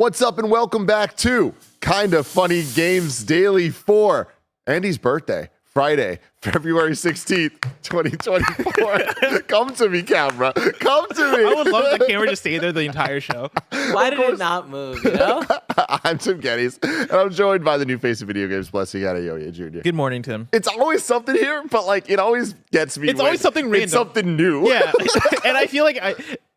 What's up and welcome back to Kinda Funny Games Daily for Andy's birthday, Friday, February 16th, 2024. Come to me, camera. Come to me. I would love the camera to stay there the entire show. Why did it not move, you know? I'm Tim Geddes, and I'm joined by the new face of video games, Blessing Adeoye Jr. Good morning, Tim. It's always something here, but like it always gets me. It's always something random. It's something new. Yeah, and I feel like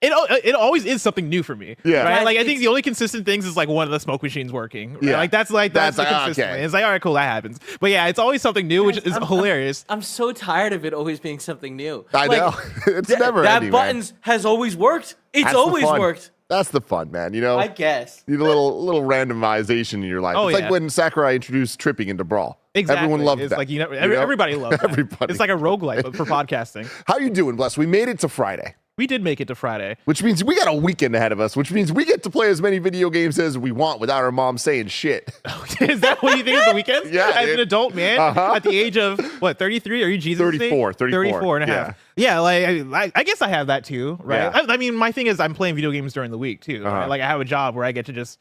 it always is something new for me. Yeah. Right? Yeah, Like I think the only consistent things is like one of the smoke machines working. Right? Yeah. Like that's the consistent okay. way. It's like, all right, cool, that happens. But yeah, it's always something new, which is hilarious. I'm so tired of it always being something new. I know. It's never that ending, man. buttons has always worked. It's That's the always fun. worked. That's the fun, man. You know, I guess. you need a little randomization in your life. Oh, It's yeah. like when Sakurai introduced tripping into Brawl. Exactly. Everyone loved it's that. Like everybody loves that. Everybody. It's like a roguelike but for podcasting. How you doing, Bless? We made it to Friday, We did make it to Friday. which means we got a weekend ahead of us, which means we get to play as many video games as we want without our mom saying shit. Is that what you think is the weekend? Yeah, As dude. an adult man, Uh-huh. at the age of what, 33? Are you Jesus? 34, 34 and a half. Yeah, like I guess I have that too, right? Yeah. I mean, my thing is I'm playing video games during the week too. Right? Uh-huh. Like I have a job where I get to just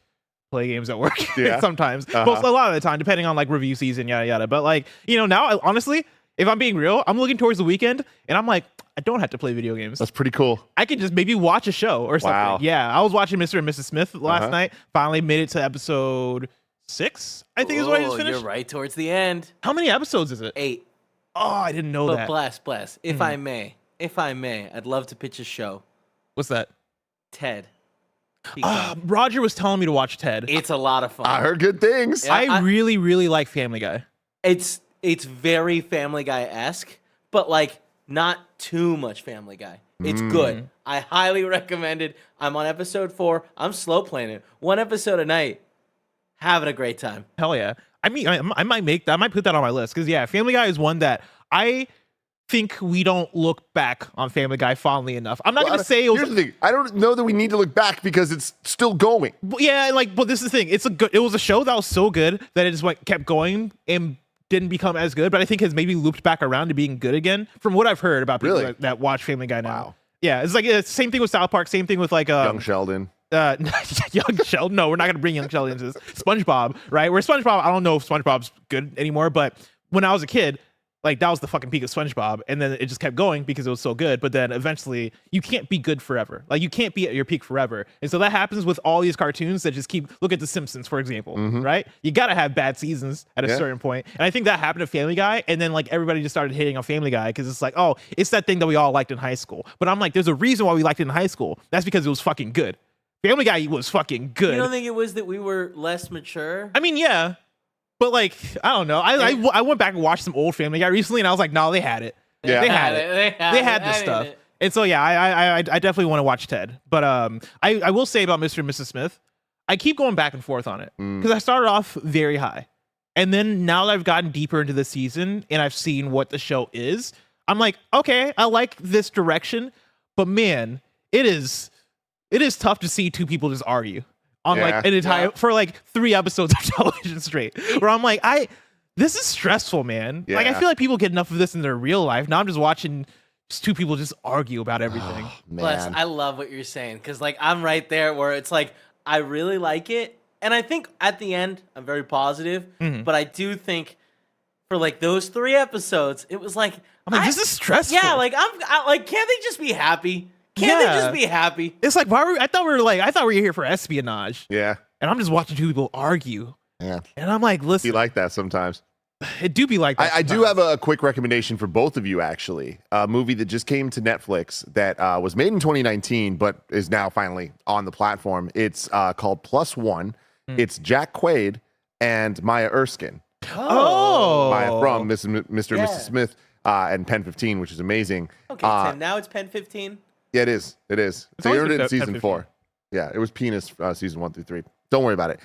play games at work Yeah. sometimes. Uh-huh. Most a lot of the time, depending on like review season, yada yada. But like, now honestly, if I'm being real, I'm looking towards the weekend and I'm like, I don't have to play video games. That's pretty cool. I could just maybe watch a show or something. Wow. Yeah, I was watching Mr. and Mrs. Smith last Uh-huh. night. Finally made it to episode 6, I think is what I just finished. You're right towards the end. How many episodes is it? 8. Oh, I didn't know But that. bless. If I may, I'd love to pitch a show. What's that? Ted. Peacock. Roger was telling me to watch Ted. It's a lot of fun. I heard good things. Yeah. I really, really like Family Guy. It's very Family Guy-esque, but like not too much Family Guy. It's good. I highly recommend it. I'm on episode 4. I'm slow playing it. 1 episode a night. Having a great time. Hell yeah. I mean, I might make that. I might put that on my list because yeah, Family Guy is one that I think we don't look back on Family Guy fondly enough. I'm not Well, gonna say it was. here's the thing. I don't know that we need to look back because it's still going. Yeah, but this is the thing. It was a show that was so good that it just kept going and didn't become as good, but I think has maybe looped back around to being good again. From what I've heard about people Really? that watch Family Guy now. Wow. Yeah, it's like it's the same thing with South Park. Same thing with like Young Sheldon. Young Sheldon. No, we're not gonna bring Young Sheldon into this. SpongeBob, right? Where SpongeBob, I don't know if SpongeBob's good anymore, but when I was a kid, like that was the fucking peak of SpongeBob, and then it just kept going because it was so good. But then eventually, you can't be good forever. Like you can't be at your peak forever, and so that happens with all these cartoons that just keep. Look at The Simpsons, for example, right? You gotta have bad seasons at a Yeah. certain point, and I think that happened to Family Guy, and then like everybody just started hating on Family Guy because it's like, oh, it's that thing that we all liked in high school. But I'm like, there's a reason why we liked it in high school. That's because it was fucking good. Family Guy was fucking good. You don't think it was that we were less mature? I mean, yeah, but like, I don't know. I went back and watched some old Family Guy recently, and I was like, no, they had it. Yeah. They had it. They had this stuff. And so yeah, I definitely want to watch Ted. But I will say about Mr. and Mrs. Smith, I keep going back and forth on it because I started off very high, and then now that I've gotten deeper into the season and I've seen what the show is, I'm like, okay, I like this direction, but man, it is tough to see two people just argue on Yeah. like an entire for like 3 episodes of television straight. Where I'm like, this is stressful, man. Like I Yeah. feel like people get enough of this in their real life. Now I'm just watching just two people just argue about everything. Bless, Man. I love what you're saying because like I'm right there where it's like I really like it, and I think at the end I'm very positive, but I do think for like those 3 episodes it was like I'm like, this is stressful. yeah, like I like can't they just be happy? Can't they Yeah. just be happy? It's like I thought we were here for espionage, Yeah. and I'm just watching two people argue, Yeah. and I'm like, Be listen, like that sometimes. it do be like that. I do have a quick recommendation for both of you, actually. A movie that just came to Netflix that was made in 2019, but is now finally on the platform. It's called Plus One. It's Jack Quaid and Maya Erskine. Oh, Maya from Mr. and Yeah. Mrs. Smith and Pen 15, which is amazing. Okay, Tim, now it's Pen 15. Yeah, it is. It is. They always earned been it in Pen season 15. 4. Yeah, it was Penis season 1 through 3. Don't worry about it.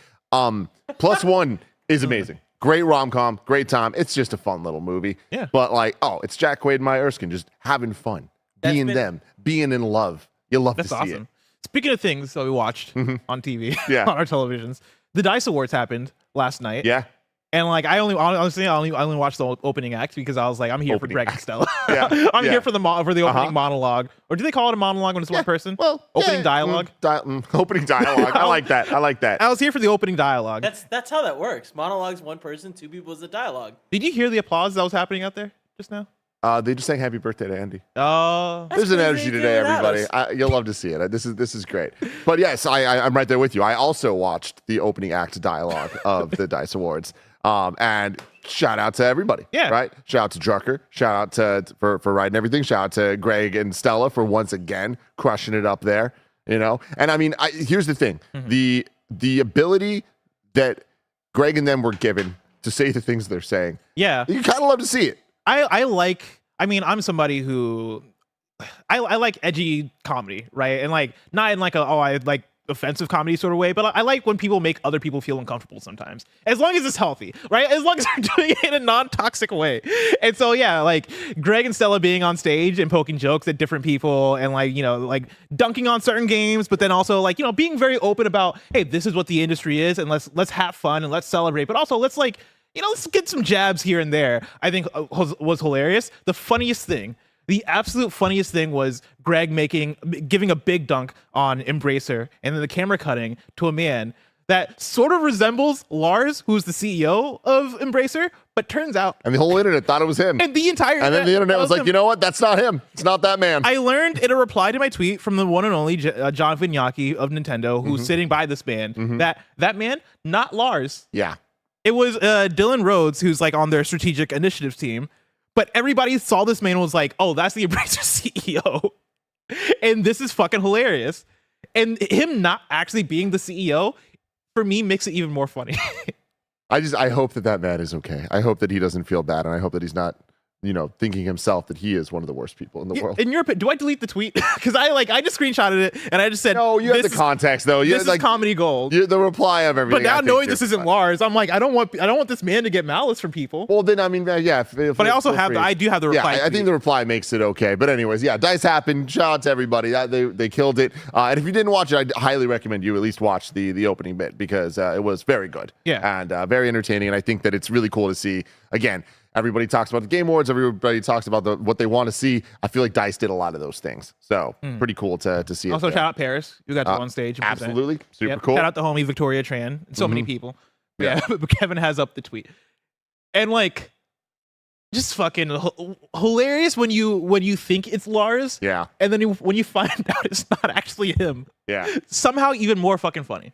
Plus One is amazing. Great rom-com, great time. It's just a fun little movie. Yeah. But like, it's Jack Quaid and Maya Erskine just having fun, That's being been- them, being in love. You love that's to see awesome. it. Speaking of things that we watched on TV, Yeah. on our televisions, the Dice Awards happened last night. Yeah. And like I only watched the opening act because I was like, I'm here for Opening Greg and act. Stella. Yeah, I'm yeah. here for the opening Uh-huh. monologue, or do they call it a monologue when it's one person? Well, opening yeah, dialogue. Opening dialogue. I like that. I like that. I was here for the opening dialogue. That's how that works. Monologues one person, two people is the dialogue. Did you hear the applause that was happening out there just now? They just sang "Happy Birthday" to Andy. Oh, There's an crazy energy they today, did without everybody. You'll love to see it. This is great. But yes, I'm right there with you. I also watched the opening act dialogue of the Dice Awards. And shout out to everybody. Yeah. Right. Shout out to Drucker. Shout out for writing everything. Shout out to Greg and Stella for once again crushing it up there. You know. And I mean, here's the thing: the ability that Greg and them were given to say the things they're saying. yeah. You kind of love to see it. I mean, I'm somebody who I like edgy comedy, right? And like not in like I like offensive comedy sort of way, but I like when people make other people feel uncomfortable sometimes. As long as it's healthy, right? As long as they're doing it in a non-toxic way. And so yeah, like Greg and Stella being on stage and poking jokes at different people and like, you know, like dunking on certain games, but then also like, you know, being very open about, hey, this is what the industry is and let's have fun and let's celebrate. But also let's like, you know, let's get some jabs here and there. I think was hilarious. The funniest thing, the absolute funniest thing was Greg giving a big dunk on Embracer and then the camera cutting to a man that sort of resembles Lars, who's the CEO of Embracer, but turns out, And the whole internet thought it was him. and the entire And then the internet was like, him. you know what? That's not him. It's not that man. I learned in a reply to my tweet from the one and only John Vignacchi of Nintendo, who's sitting by this man, that man, not Lars. Yeah. It was Dylan Rhodes, who's like on their strategic initiatives team. But everybody saw this man and was like, oh, that's the Embracer CEO. And this is fucking hilarious. And him not actually being the CEO, for me, makes it even more funny. I hope that man is okay. I hope that he doesn't feel bad. And I hope that he's not, you know, thinking himself that he is one of the worst people in the world. In your opinion, do I delete the tweet? Because I just screenshotted it and I just said, No, you have this the context though. You This is like comedy gold. the reply of everything. But now I think knowing you're this isn't fine. Lars, I'm like, I don't want this man to get malice from people. Well, then I mean, yeah. But I also I do have the reply. Yeah, I think tweet. the reply makes it okay. But anyways, yeah, Dice happened. Shout out to everybody. They killed it. And if you didn't watch it, I highly recommend you at least watch the opening bit because it was very good. Yeah. And very entertaining. And I think that it's really cool to see. Again, everybody talks about the Game Awards. Everybody talks about what they want to see. I feel like Dice did a lot of those things. So pretty cool to see. Also, it there. shout out Paris. You got to go on stage. And present. Absolutely. Super Yep. cool. Shout out to homie Victoria Tran and so many people. Yeah. Yeah, but Kevin has up the tweet. And like just fucking hilarious when you think it's Lars. Yeah. And then when you find out it's not actually him. Yeah. Somehow even more fucking funny.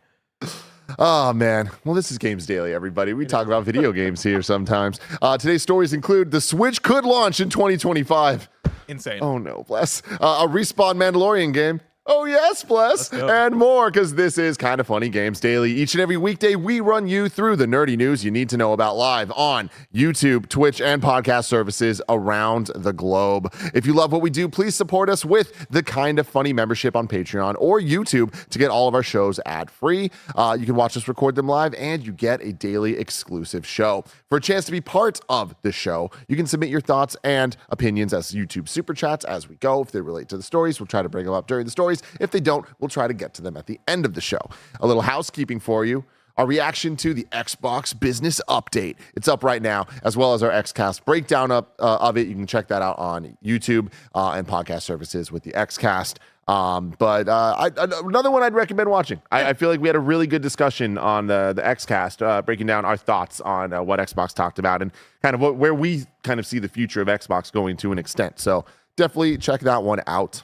Oh, man. Well, this is Games Daily, everybody. We talk about video games here sometimes. Today's stories include the Switch could launch in 2025. Insane. Oh, no, bless. A Respawn Mandalorian game. Oh, yes, bless. go. And more, because this is Kind of Funny Games Daily. Each and every weekday, we run you through the nerdy news you need to know about live on YouTube, Twitch, and podcast services around the globe. If you love what we do, please support us with the Kind of Funny membership on Patreon or YouTube to get all of our shows ad-free. You can watch us record them live, and you get a daily exclusive show. For a chance to be part of the show, you can submit your thoughts and opinions as YouTube super chats as we go. If they relate to the stories, we'll try to bring them up during the stories. If they don't, we'll try to get to them at the end of the show. A little housekeeping for you. Our reaction to the Xbox business update. It's up right now, as well as our XCast breakdown of it. You can check that out on YouTube and podcast services with the XCast. But another one I'd recommend watching. I feel like we had a really good discussion on the XCast, breaking down our thoughts on what Xbox talked about and kind of where we kind of see the future of Xbox going to an extent. So definitely check that one out.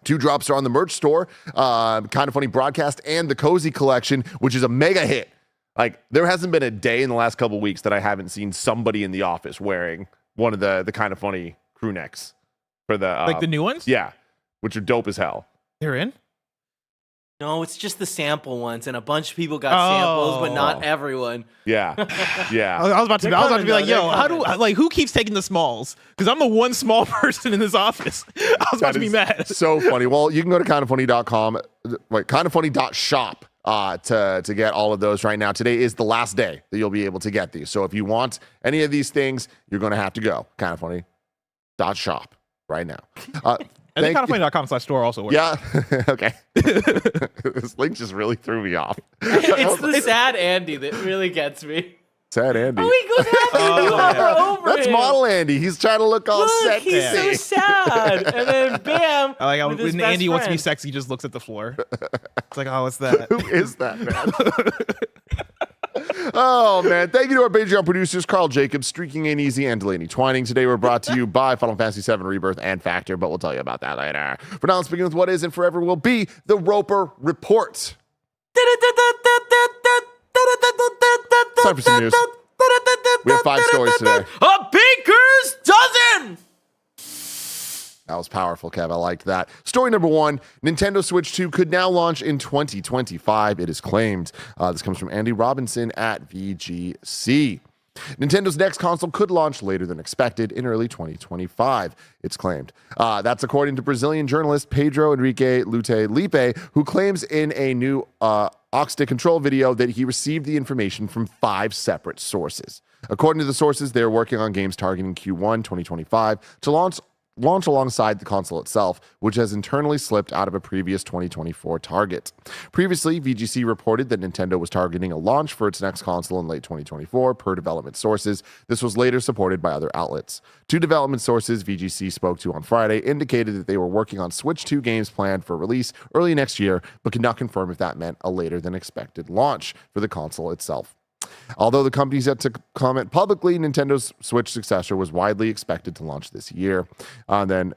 2 drops are on the merch store, Kind of Funny Broadcast and the Cozy Collection, which is a mega hit. Like, there hasn't been a day in the last couple of weeks that I haven't seen somebody in the office wearing one of the Kind of Funny crew necks for the Like the new ones? yeah, which are dope as hell. They're in? No, it's just the sample ones, and a bunch of people got Oh. samples, but not everyone. Yeah, yeah. I was about to They're coming, be like, though. yo, They're who keeps taking the smalls? Because I'm the one small person in this office. I was about to be mad. So funny. Well, you can go to kindoffunny.com, kindoffunny.shop to get all of those right now. Today is the last day that you'll be able to get these. So if you want any of these things, you're going to have to go kindoffunny.shop right now. And then kindoffunny.com/store also works. Yeah. Okay. This link just really threw me off. It's the sad Andy that really gets me. Sad Andy. Oh, he goes half you hover over That's him. model Andy. He's trying to look all Look, sexy. he's so sad. And then bam. I like how with his when best Andy wants to be friend. sexy, he just looks at the floor. It's like, oh, what's that? Who is that, man? Oh, man. Thank you to our Patreon producers, Carl Jacobs, Streaking Ain't Easy, and Delaney Twining. Today, we're brought to you by Final Fantasy VII Rebirth and Factor, but we'll tell you about that later. For now, let's begin with what is and forever will be the Roper Report. Time for some news. We have 5 stories today. A baker's dozen. That was powerful, Kev. I liked that. Story number 1, Nintendo Switch 2 could now launch in 2025, it is claimed. This comes from Andy Robinson at VGC. Nintendo's next console could launch later than expected in early 2025, it's claimed. That's according to Brazilian journalist Pedro Henrique Lute Lipe, who claims in a new Oxstick Control video that he received the information from 5 separate sources. According to the sources, they're working on games targeting Q1 2025 to launch alongside the console itself, which has internally slipped out of a previous 2024 target. Previously, VGC reported that Nintendo was targeting a launch for its next console in late 2024, per development sources. This was later supported by other outlets. 2 development sources VGC spoke to on Friday indicated that they were working on Switch 2 games planned for release early next year, but could not confirm if that meant a later than expected launch for the console itself. Although the company's yet to comment publicly, Nintendo's Switch successor was widely expected to launch this year. Then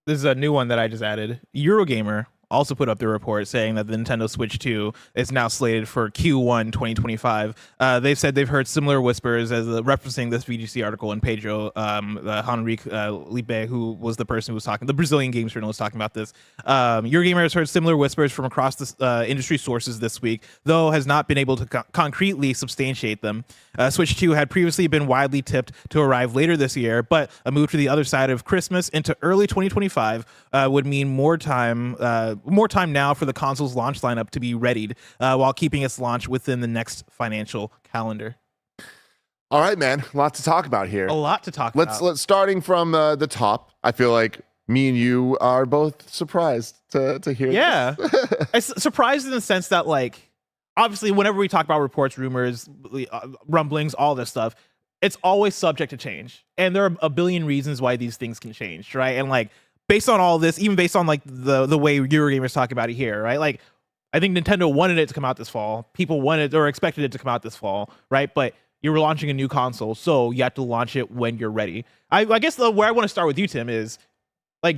This is a new one that I just added. Eurogamer also put up the report saying that the Nintendo Switch 2 is now slated for Q1 2025. They've said they've heard similar whispers as referencing this VGC article and Pedro Henrique Lipe, who was the person who was talking, the Brazilian games journalist talking about this. Eurogamer has heard similar whispers from across the industry sources this week, though has not been able to concretely substantiate them. Switch 2 had previously been widely tipped to arrive later this year, but a move to the other side of Christmas into early 2025 would mean more time now for the console's launch lineup to be readied while keeping its launch within the next financial calendar. all right, man, a lot to talk about here. A lot to talk about. Let's starting from the top. I feel like me and you are both surprised to hear. Yeah. I'm surprised in the sense that, like, obviously, whenever we talk about reports, rumors, rumblings, all this stuff, it's always subject to change. And there are a billion reasons why these things can change, right? And, like, based on all this, even based on, like, the way Eurogamer's talking about it here, right? Like, I think Nintendo wanted it to come out this fall. People wanted or expected it to come out this fall, right? But you're launching a new console, so you have to launch it when you're ready. I guess where I want to start with you, Tim, is, like,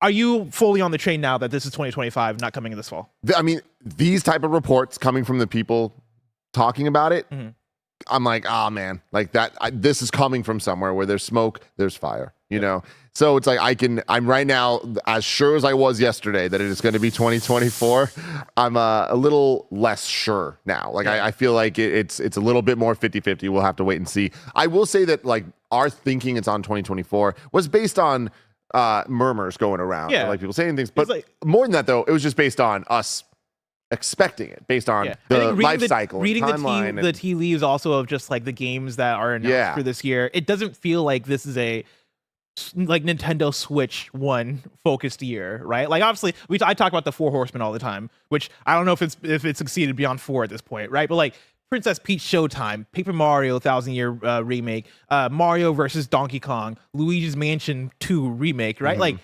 are you fully on the train now that this is 2025, not coming in this fall? I mean, these type of reports coming from the people talking about it, I'm like, oh man, like that. This is coming from somewhere where there's smoke, there's fire, you know. So it's like I'm right now as sure as I was yesterday that it is going to be 2024. I'm a little less sure now. Like I feel like it's a little bit more 50-50. We'll have to wait and see. I will say that, like, our thinking it's on 2024 was based on murmurs going around, Yeah. like people saying things, but like, more than that, though, it was just based on us expecting it, based on I the think life cycle, and reading timeline, the tea leaves also of just, like, the games that are announced for this year. It doesn't feel like this is a, like, Nintendo Switch 1 focused year, right? Like, obviously, I talk about the 4 Horsemen all the time, which I don't know if it's succeeded beyond 4 at this point, right? But, like, Princess Peach Showtime, Paper Mario 1000-Year Remake, Mario versus Donkey Kong, Luigi's Mansion 2 Remake, right? Like,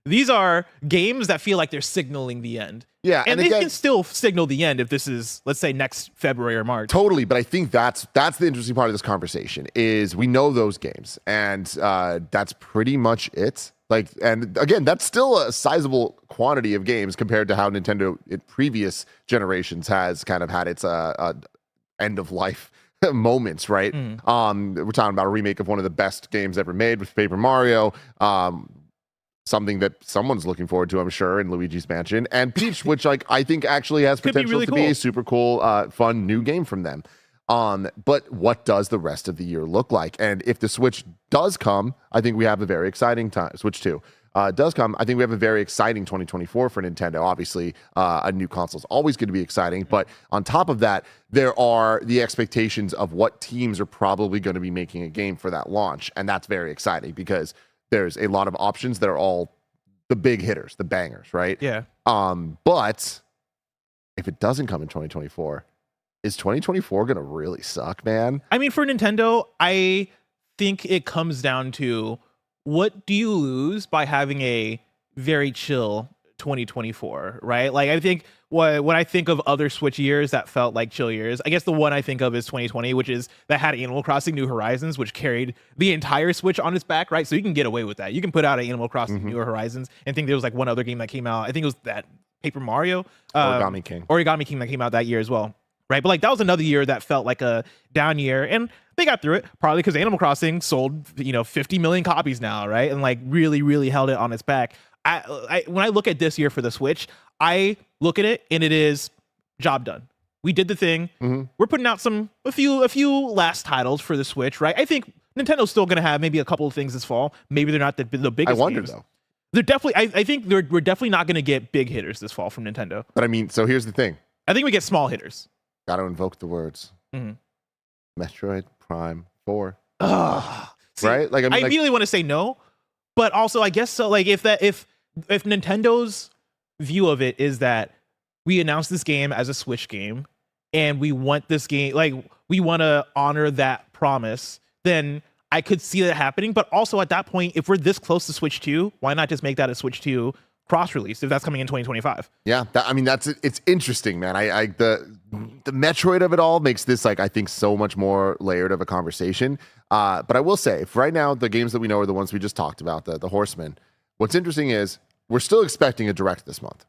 these are games that feel like they're signaling the end. Yeah, and and they again, can still signal the end if this is, let's say, next February or March. totally. But I think that's the interesting part of this conversation is we know those games, and that's pretty much it. Like, and again, that's still a sizable quantity of games compared to how Nintendo in previous generations has kind of had its end of life moments, right? We're talking about a remake of one of the best games ever made with Paper Mario. Something that someone's looking forward to, I'm sure, in Luigi's Mansion, and Peach, which, like, I think actually has Could be potential really to be cool. a super cool, fun new game from them. But what does the rest of the year look like? And if the Switch does come, I think we have a very exciting time. Switch 2 does come, I think we have a very exciting 2024 for Nintendo. Obviously, a new console is always going to be exciting, but on top of that, there are the expectations of what teams are probably going to be making a game for that launch, and that's very exciting because there's a lot of options that are all the big hitters, the bangers, right? Yeah. But if it doesn't come in 2024, is 2024 gonna really suck, man? I mean, for Nintendo, I think it comes down to what do you lose by having a very chill 2024, right? Like, I think when I think of other Switch years that felt like chill years, I guess the one I think of is 2020, which is that had Animal Crossing New Horizons, which carried the entire Switch on its back, right? So you can get away with that. You can put out an Animal Crossing New Horizons and think there was like one other game that came out. I think it was that Paper Mario, Origami King that came out that year as well. Right. But like that was another year that felt like a down year. And they got through it probably because Animal Crossing sold, 50 million copies now. Right. And like really, really held it on its back. When I look at this year for the Switch, I look at it and it is job done. We did the thing. We're putting out a few last titles for the Switch. Right. I think Nintendo's still going to have maybe a couple of things this fall. Maybe they're not the biggest. I wonder games. though. They're definitely. I think we're definitely not going to get big hitters this fall from Nintendo. But I mean, so here's the thing. I think we get small hitters. Gotta invoke the words. Metroid Prime 4. See, Right? Like, I immediately want to say no, but also I guess so. Like if Nintendo's view of it is that we announced this game as a Switch game and we want this game, like we want to honor that promise, then I could see that happening. But also at that point, if we're this close to Switch 2, why not just make that a Switch 2 cross-release if that's coming in 2025? Yeah, it's interesting, man. The Metroid of it all makes this like I think so much more layered of a conversation. But I will say, for right now, the games that we know are the ones we just talked about, the Horsemen. What's interesting is we're still expecting a direct this month.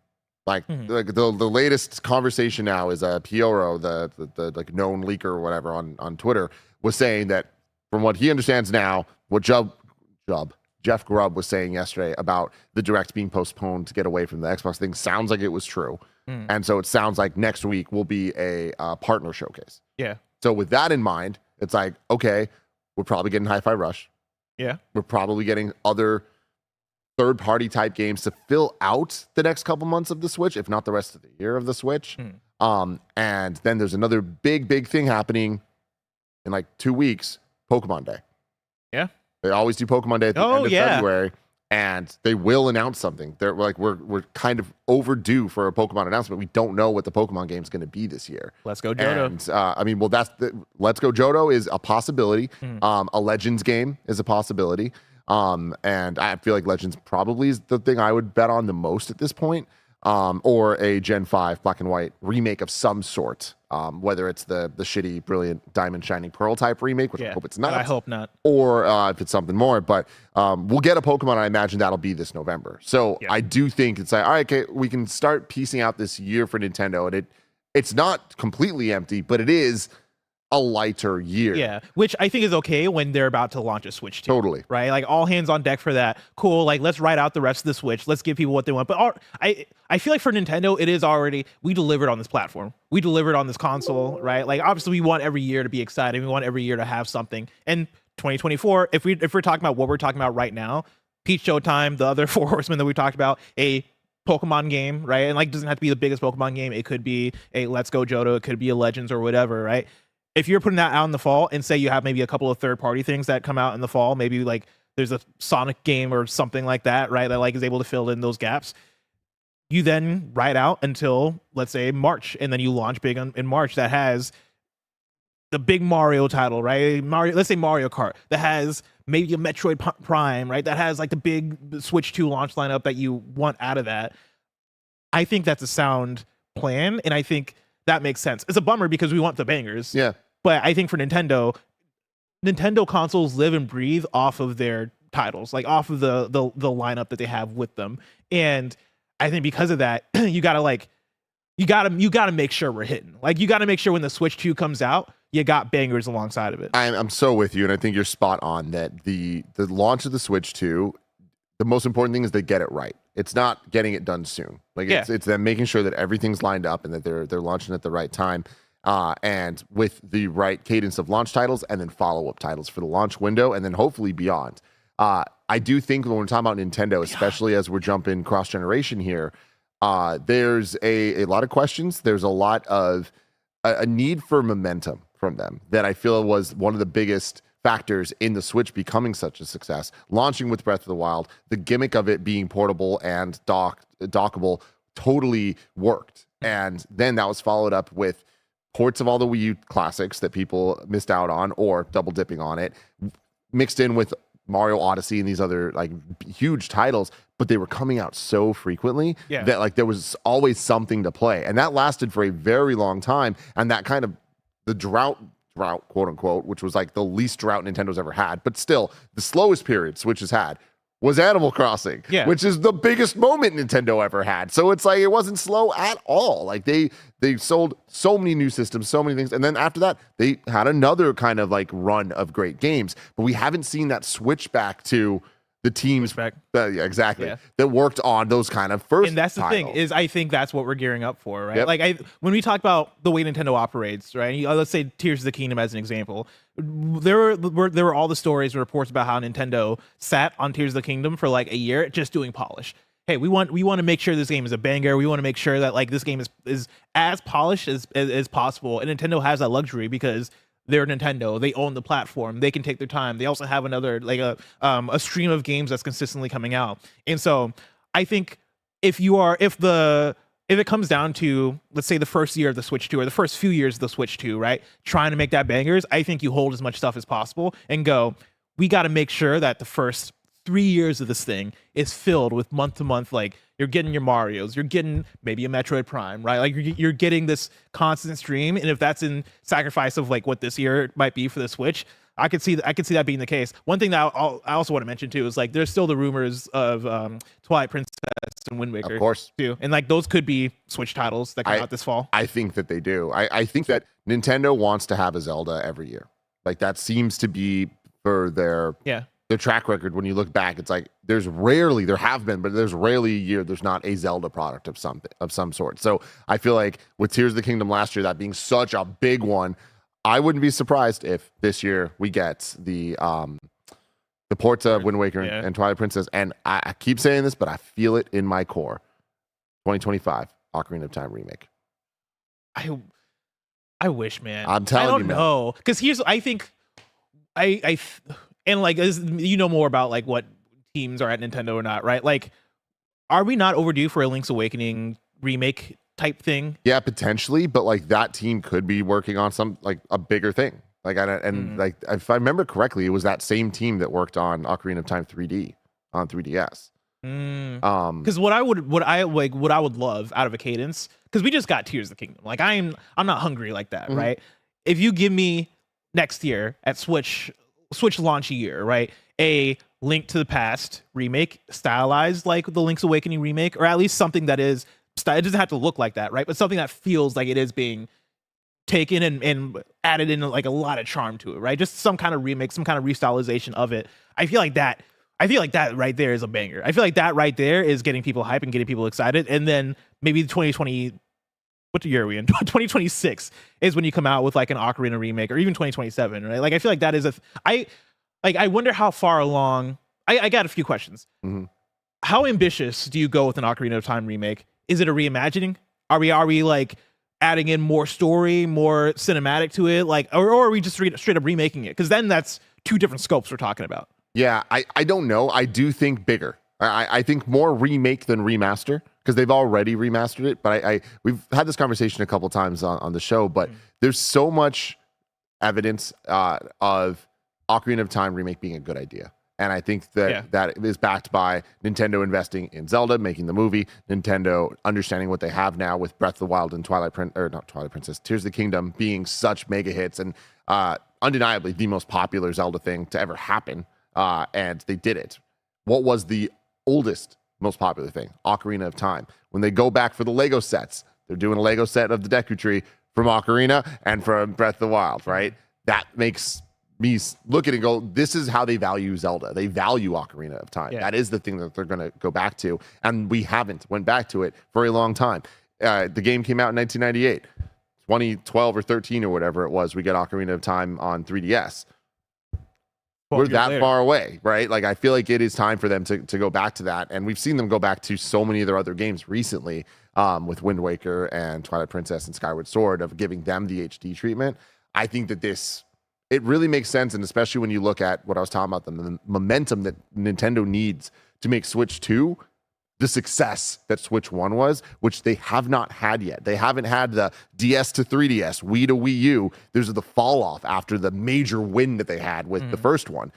Like the latest conversation now is Pioro, the like known leaker or whatever on Twitter, was saying that from what he understands now, what Jeff Grubb was saying yesterday about the direct being postponed to get away from the Xbox thing sounds like it was true. And so it sounds like next week will be a partner showcase. Yeah. So with that in mind, it's like, okay, we're probably getting Hi-Fi Rush. Yeah. We're probably getting other third-party type games to fill out the next couple months of the Switch, if not the rest of the year of the Switch. And then there's another big thing happening in like 2 weeks, Pokemon Day. Yeah. They always do Pokemon Day at the end of February, and they will announce something. They're like, we're kind of overdue for a Pokemon announcement. We don't know what the Pokemon game is going to be this year. Let's go Johto. And Let's Go Johto is a possibility. A Legends game is a possibility. And I feel like Legends probably is the thing I would bet on the most at this point. Or a Gen 5 Black and White remake of some sort. Whether it's the shitty, brilliant Diamond Shining Pearl type remake, which I hope it's not. I hope not. Or if it's something more. But we'll get a Pokemon, I imagine that'll be this November. So I do think it's like, all right, okay, we can start piecing out this year for Nintendo. And it's not completely empty, but it is a lighter year. Yeah, which I think is okay when they're about to launch a Switch 2. Totally. Right? Like all hands on deck for that. Cool. Like let's ride out the rest of the Switch. Let's give people what they want. But I feel like for Nintendo, it is already, we delivered on this platform. We delivered on this console, right? Like obviously we want every year to be exciting. We want every year to have something. And 2024, if we're talking about what we're talking about right now, Peach Showtime, the other Four Horsemen that we talked about, a Pokemon game, right? And like doesn't have to be the biggest Pokemon game. It could be a Let's Go Johto. It could be a Legends or whatever, right? If you're putting that out in the fall and say you have maybe a couple of third-party things that come out in the fall, maybe like there's a Sonic game or something like that, right? That like is able to fill in those gaps. You then ride out until let's say March, and then you launch big in March that has the big Mario title, right? Let's say Mario Kart that has maybe a Metroid Prime, right? That has like the big Switch 2 launch lineup that you want out of that. I think that's a sound plan, and I think that makes sense. It's a bummer because we want the bangers. Yeah. But I think for Nintendo consoles live and breathe off of their titles, like off of the lineup that they have with them. And I think because of that, you gotta make sure we're hitting. Like you gotta make sure when the Switch 2 comes out, you got bangers alongside of it. I'm so with you, and I think you're spot on that the launch of the Switch 2, the most important thing is they get it right. It's not getting it done soon. Like it's them making sure that everything's lined up and that they're launching at the right time, and with the right cadence of launch titles and then follow-up titles for the launch window and then hopefully beyond. I do think when we're talking about Nintendo, especially as we're jumping cross-generation here, there's a lot of questions. There's a lot of a need for momentum from them that I feel was one of the biggest factors in the Switch becoming such a success. Launching with Breath of the Wild, the gimmick of it being portable and dockable totally worked. And then that was followed up with ports of all the Wii U classics that people missed out on or double dipping on it, mixed in with Mario Odyssey and these other like huge titles, but they were coming out so frequently that like there was always something to play. And that lasted for a very long time. And that kind of the drought, quote unquote, which was like the least drought Nintendo's ever had, but still the slowest period Switch has had was Animal Crossing, which is the biggest moment Nintendo ever had. So it's like it wasn't slow at all. Like they sold so many new systems, so many things, and then after that they had another kind of like run of great games. But we haven't seen that switch back to the teams that worked on those kind of first. And that's the titles. thing is, I think that's what we're gearing up for, right? Like when we talk about the way Nintendo operates, right? Let's say Tears of the Kingdom as an example. There were all the stories and reports about how Nintendo sat on Tears of the Kingdom for like a year just doing polish. Hey, we want to make sure this game is a banger. We want to make sure that like this game is as polished as possible. And Nintendo has that luxury because they're Nintendo. They own the platform. They can take their time. They also have another like a stream of games that's consistently coming out. And so I think if it comes down to, let's say, the first year of the Switch 2 or the first few years of the Switch 2, right, trying to make that bangers, I think you hold as much stuff as possible and go, we got to make sure that the first 3 years of this thing is filled with month to month, like you're getting your Marios, you're getting maybe a Metroid Prime, right? Like you're getting this constant stream. And if that's in sacrifice of like what this year might be for the Switch, I could see that being the case. One thing that I also want to mention too is like there's still the rumors of Twilight Princess and Wind Waker, of course, too, and like those could be Switch titles that come out this fall. I think that they do. I think that Nintendo wants to have a Zelda every year. Like that seems to be for their track record. When you look back, it's like there have been, but there's rarely a year there's not a Zelda product of some sort. So I feel like with Tears of the Kingdom last year, that being such a big one, I wouldn't be surprised if this year we get the ports of Wind Waker and Twilight Princess. And I keep saying this, but I feel it in my core. 2025 Ocarina of Time remake. I wish, man. I'm telling you, man. I don't know, because I think and like you know more about like what teams are at Nintendo or not, right? Like, are we not overdue for a Link's Awakening remake type thing? Yeah, potentially, but like that team could be working on some like a bigger thing. Like like if I remember correctly, it was that same team that worked on Ocarina of Time 3D on 3DS. Because what I would love out of a Cadence, because we just got Tears of the Kingdom. Like I'm not hungry like that, right? If you give me next year at Switch launch year, right, a Link to the Past remake stylized like the Link's Awakening remake, or at least something that is, it doesn't have to look like that, right, but something that feels like it is being taken and added in like a lot of charm to it, right? Just some kind of remake, some kind of restylization of it. I feel like that right there is a banger. I feel like that right there is getting people hype and getting people excited. And then maybe 2020, what year are we in? 2026 is when you come out with like an Ocarina remake, or even 2027, right? Like I feel like that is I wonder how far along. I got a few questions. How ambitious do you go with an Ocarina of Time remake? Is it a reimagining? Are we like adding in more story, more cinematic to it, like, or are we just straight up remaking it? Because then that's two different scopes we're talking about. Yeah, I don't know. I do think bigger. I think more remake than remaster, because they've already remastered it. But we've had this conversation a couple times on the show, but there's so much evidence of Ocarina of Time remake being a good idea. And I think that that is backed by Nintendo investing in Zelda, making the movie, Nintendo understanding what they have now with Breath of the Wild and Tears of the Kingdom being such mega hits and undeniably the most popular Zelda thing to ever happen. And they did it. What was the oldest, most popular thing? Ocarina of Time. When they go back for the Lego sets, they're doing a Lego set of the Deku Tree from Ocarina and from Breath of the Wild, right? That makes me look at it and go, this is how they value Zelda. They value Ocarina of Time. That is the thing that they're going to go back to. And we haven't went back to it for a long time. The game came out in 1998. 2012 or 13 or whatever it was, we get Ocarina of Time on 3DS. We're that far away, right? Like, I feel like it is time for them to go back to that. And we've seen them go back to so many of their other games recently, with Wind Waker and Twilight Princess and Skyward Sword, of giving them the HD treatment. I think that it really makes sense. And especially when you look at what I was talking about, the momentum that Nintendo needs to make Switch 2 the success that Switch 1 was, which they have not had yet. They haven't had the DS to 3DS, Wii to Wii U. There's the fall off after the major win that they had with the first one.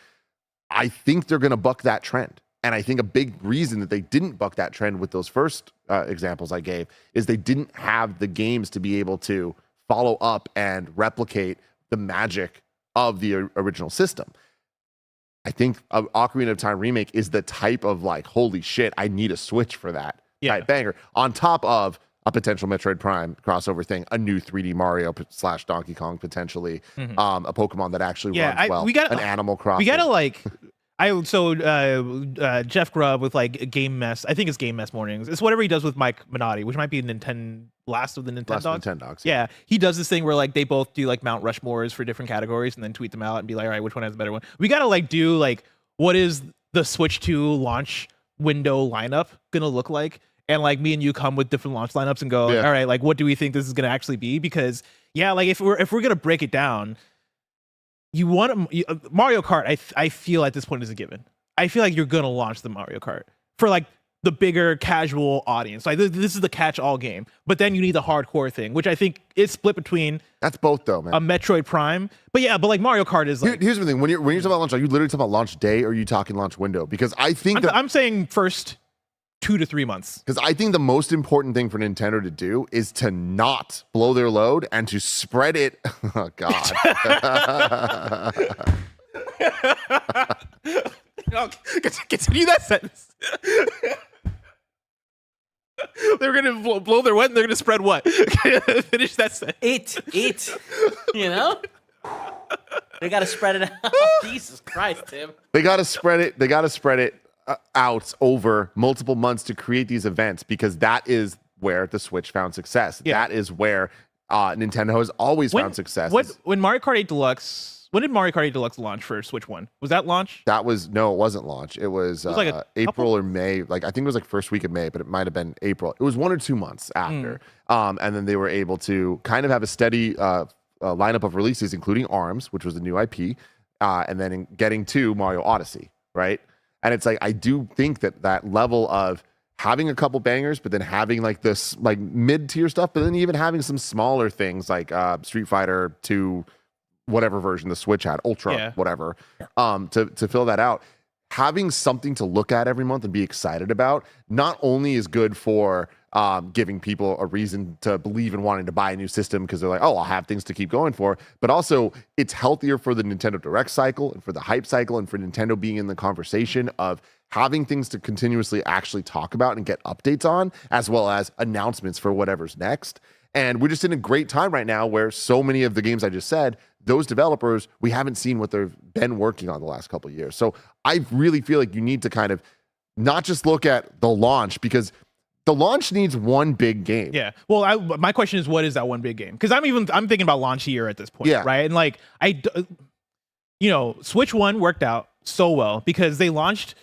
I think they're going to buck that trend. And I think a big reason that they didn't buck that trend with those first examples I gave is they didn't have the games to be able to follow up and replicate the magic of the original system. I think Ocarina of Time remake is the type of like, holy shit, I need a Switch for that type banger. On top of a potential Metroid Prime crossover thing, a new 3D Mario / Donkey Kong potentially, a Pokemon that actually runs well, an Animal Crossing. We gotta like. Jeff Grubb with like Game Mess. I think it's Game Mess Mornings. It's whatever he does with Mike Minotti, which might be last of the Nintendogs. Yeah, he does this thing where like they both do like Mount Rushmores for different categories and then tweet them out and be like, all right, which one has the better one? We gotta like do like what is the Switch 2 launch window lineup gonna look like? And like me and you come with different launch lineups and go, all right, like what do we think this is gonna actually be? Because like if we're gonna break it down. You want Mario Kart, I feel at this point is a given. I feel like you're going to launch the Mario Kart for like the bigger casual audience. Like this is the catch-all game. But then you need the hardcore thing, which I think is split between that's both though, man. A Metroid Prime. But like Mario Kart is like here's the thing. When you're talking about launch, are you literally talking about launch day or are you talking launch window? Because I think I'm saying first 2 to 3 months. Because I think the most important thing for Nintendo to do is to not blow their load and to spread it. Oh, God. Continue that sentence. They're going to blow their what and they're going to spread what? Finish that sentence. It. You know? They got to spread it out. Jesus Christ, Tim. They got to spread it out over multiple months to create these events because that is where the Switch found success. That is where Nintendo has always found success. When Mario Kart 8 Deluxe, when did Mario Kart 8 Deluxe launch for Switch 1? Was that launch? No, it wasn't launch. It was like April or May. Like I think it was like first week of May, but it might have been April. It was 1 or 2 months after. And then they were able to kind of have a steady lineup of releases, including ARMS, which was the new IP, and then getting to Mario Odyssey, right? And it's like, I do think that level of having a couple bangers, but then having like this like mid-tier stuff, but then even having some smaller things like Street Fighter 2, whatever version the Switch had, Ultra, whatever, to fill that out. Having something to look at every month and be excited about not only is good for giving people a reason to believe in wanting to buy a new system because they're like, oh, I'll have things to keep going for. But also, it's healthier for the Nintendo Direct cycle and for the hype cycle and for Nintendo being in the conversation of having things to continuously actually talk about and get updates on, as well as announcements for whatever's next. And we're just in a great time right now where so many of the games I just said, those developers, we haven't seen what they've been working on the last couple of years. So I really feel like you need to kind of not just look at the launch because the launch needs one big game. Yeah. Well, my question is, what is that one big game? Because I'm thinking about launch year at this point, right? And like Switch 1 worked out so well because they launched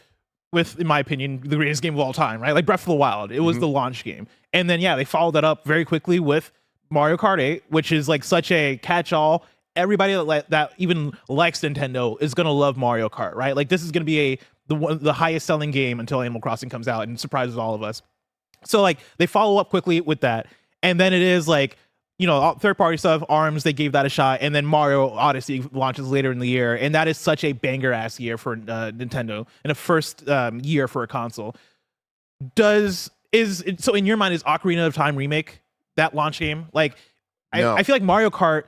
with, in my opinion, the greatest game of all time, right? Like Breath of the Wild. It was the launch game. And then, they followed that up very quickly with Mario Kart 8, which is like such a catch-all. Everybody that even likes Nintendo is going to love Mario Kart, right? Like this is going to be the highest selling game until Animal Crossing comes out and surprises all of us. So like they follow up quickly with that. And then it is like, third party stuff, ARMS, they gave that a shot. And then Mario Odyssey launches later in the year. And that is such a banger ass year for Nintendo and a first year for a console. So in your mind, is Ocarina of Time remake that launch game? Like, no. I feel like Mario Kart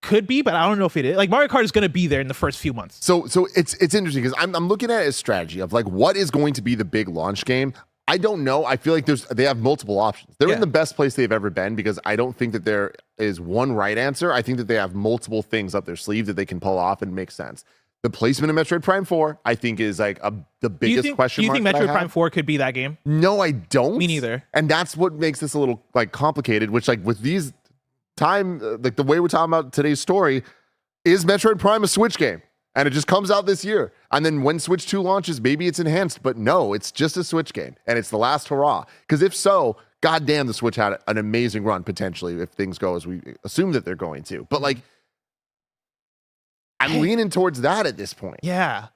could be, but I don't know if it is. Like Mario Kart is going to be there in the first few months. So it's interesting because I'm looking at it as strategy of like what is going to be the big launch game. I don't know. I feel like they have multiple options. They're in the best place they've ever been because I don't think that there is one right answer. I think that they have multiple things up their sleeve that they can pull off and make sense. The placement of Metroid Prime 4, I think, is like the biggest question mark. Do you think Metroid Prime 4 could be that game? No, I don't. Me neither. And that's what makes this a little like complicated. Which like with these like the way we're talking about today's story, is Metroid Prime a Switch game? And it just comes out this year. And then when Switch 2 launches, maybe it's enhanced. But no, it's just a Switch game. And it's the last hurrah. Because if so, goddamn, the Switch had an amazing run, potentially, if things go as we assume that they're going to. But, like, I'm leaning towards that at this point. Yeah.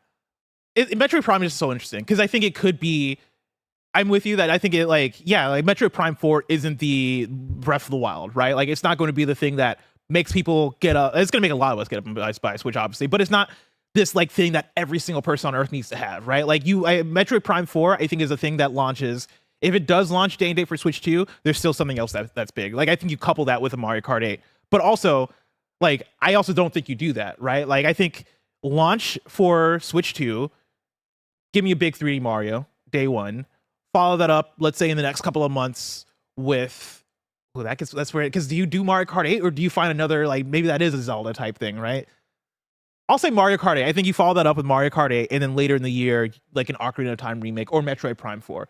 Metroid Prime is so interesting. Because I think it could be I'm with you that I think it like Metroid Prime 4 isn't the Breath of the Wild, right? Like it's not going to be the thing that makes people get up. It's going to make a lot of us get up and buy a Switch, obviously, but it's not this like thing that every single person on Earth needs to have, right? Like Metroid Prime 4, I think is a thing that launches. If it does launch day and date for Switch 2, there's still something else that's big. Like I think you couple that with a Mario Kart 8, but also like I also don't think you do that, right? Like I think launch for Switch 2, give me a big 3D Mario day one. Follow that up, let's say in the next couple of months with, that's where, because do you do Mario Kart 8 or do you find another, like maybe that is a Zelda type thing, right? I'll say Mario Kart 8. I think you follow that up with Mario Kart 8 and then later in the year, like an Ocarina of Time remake or Metroid Prime 4.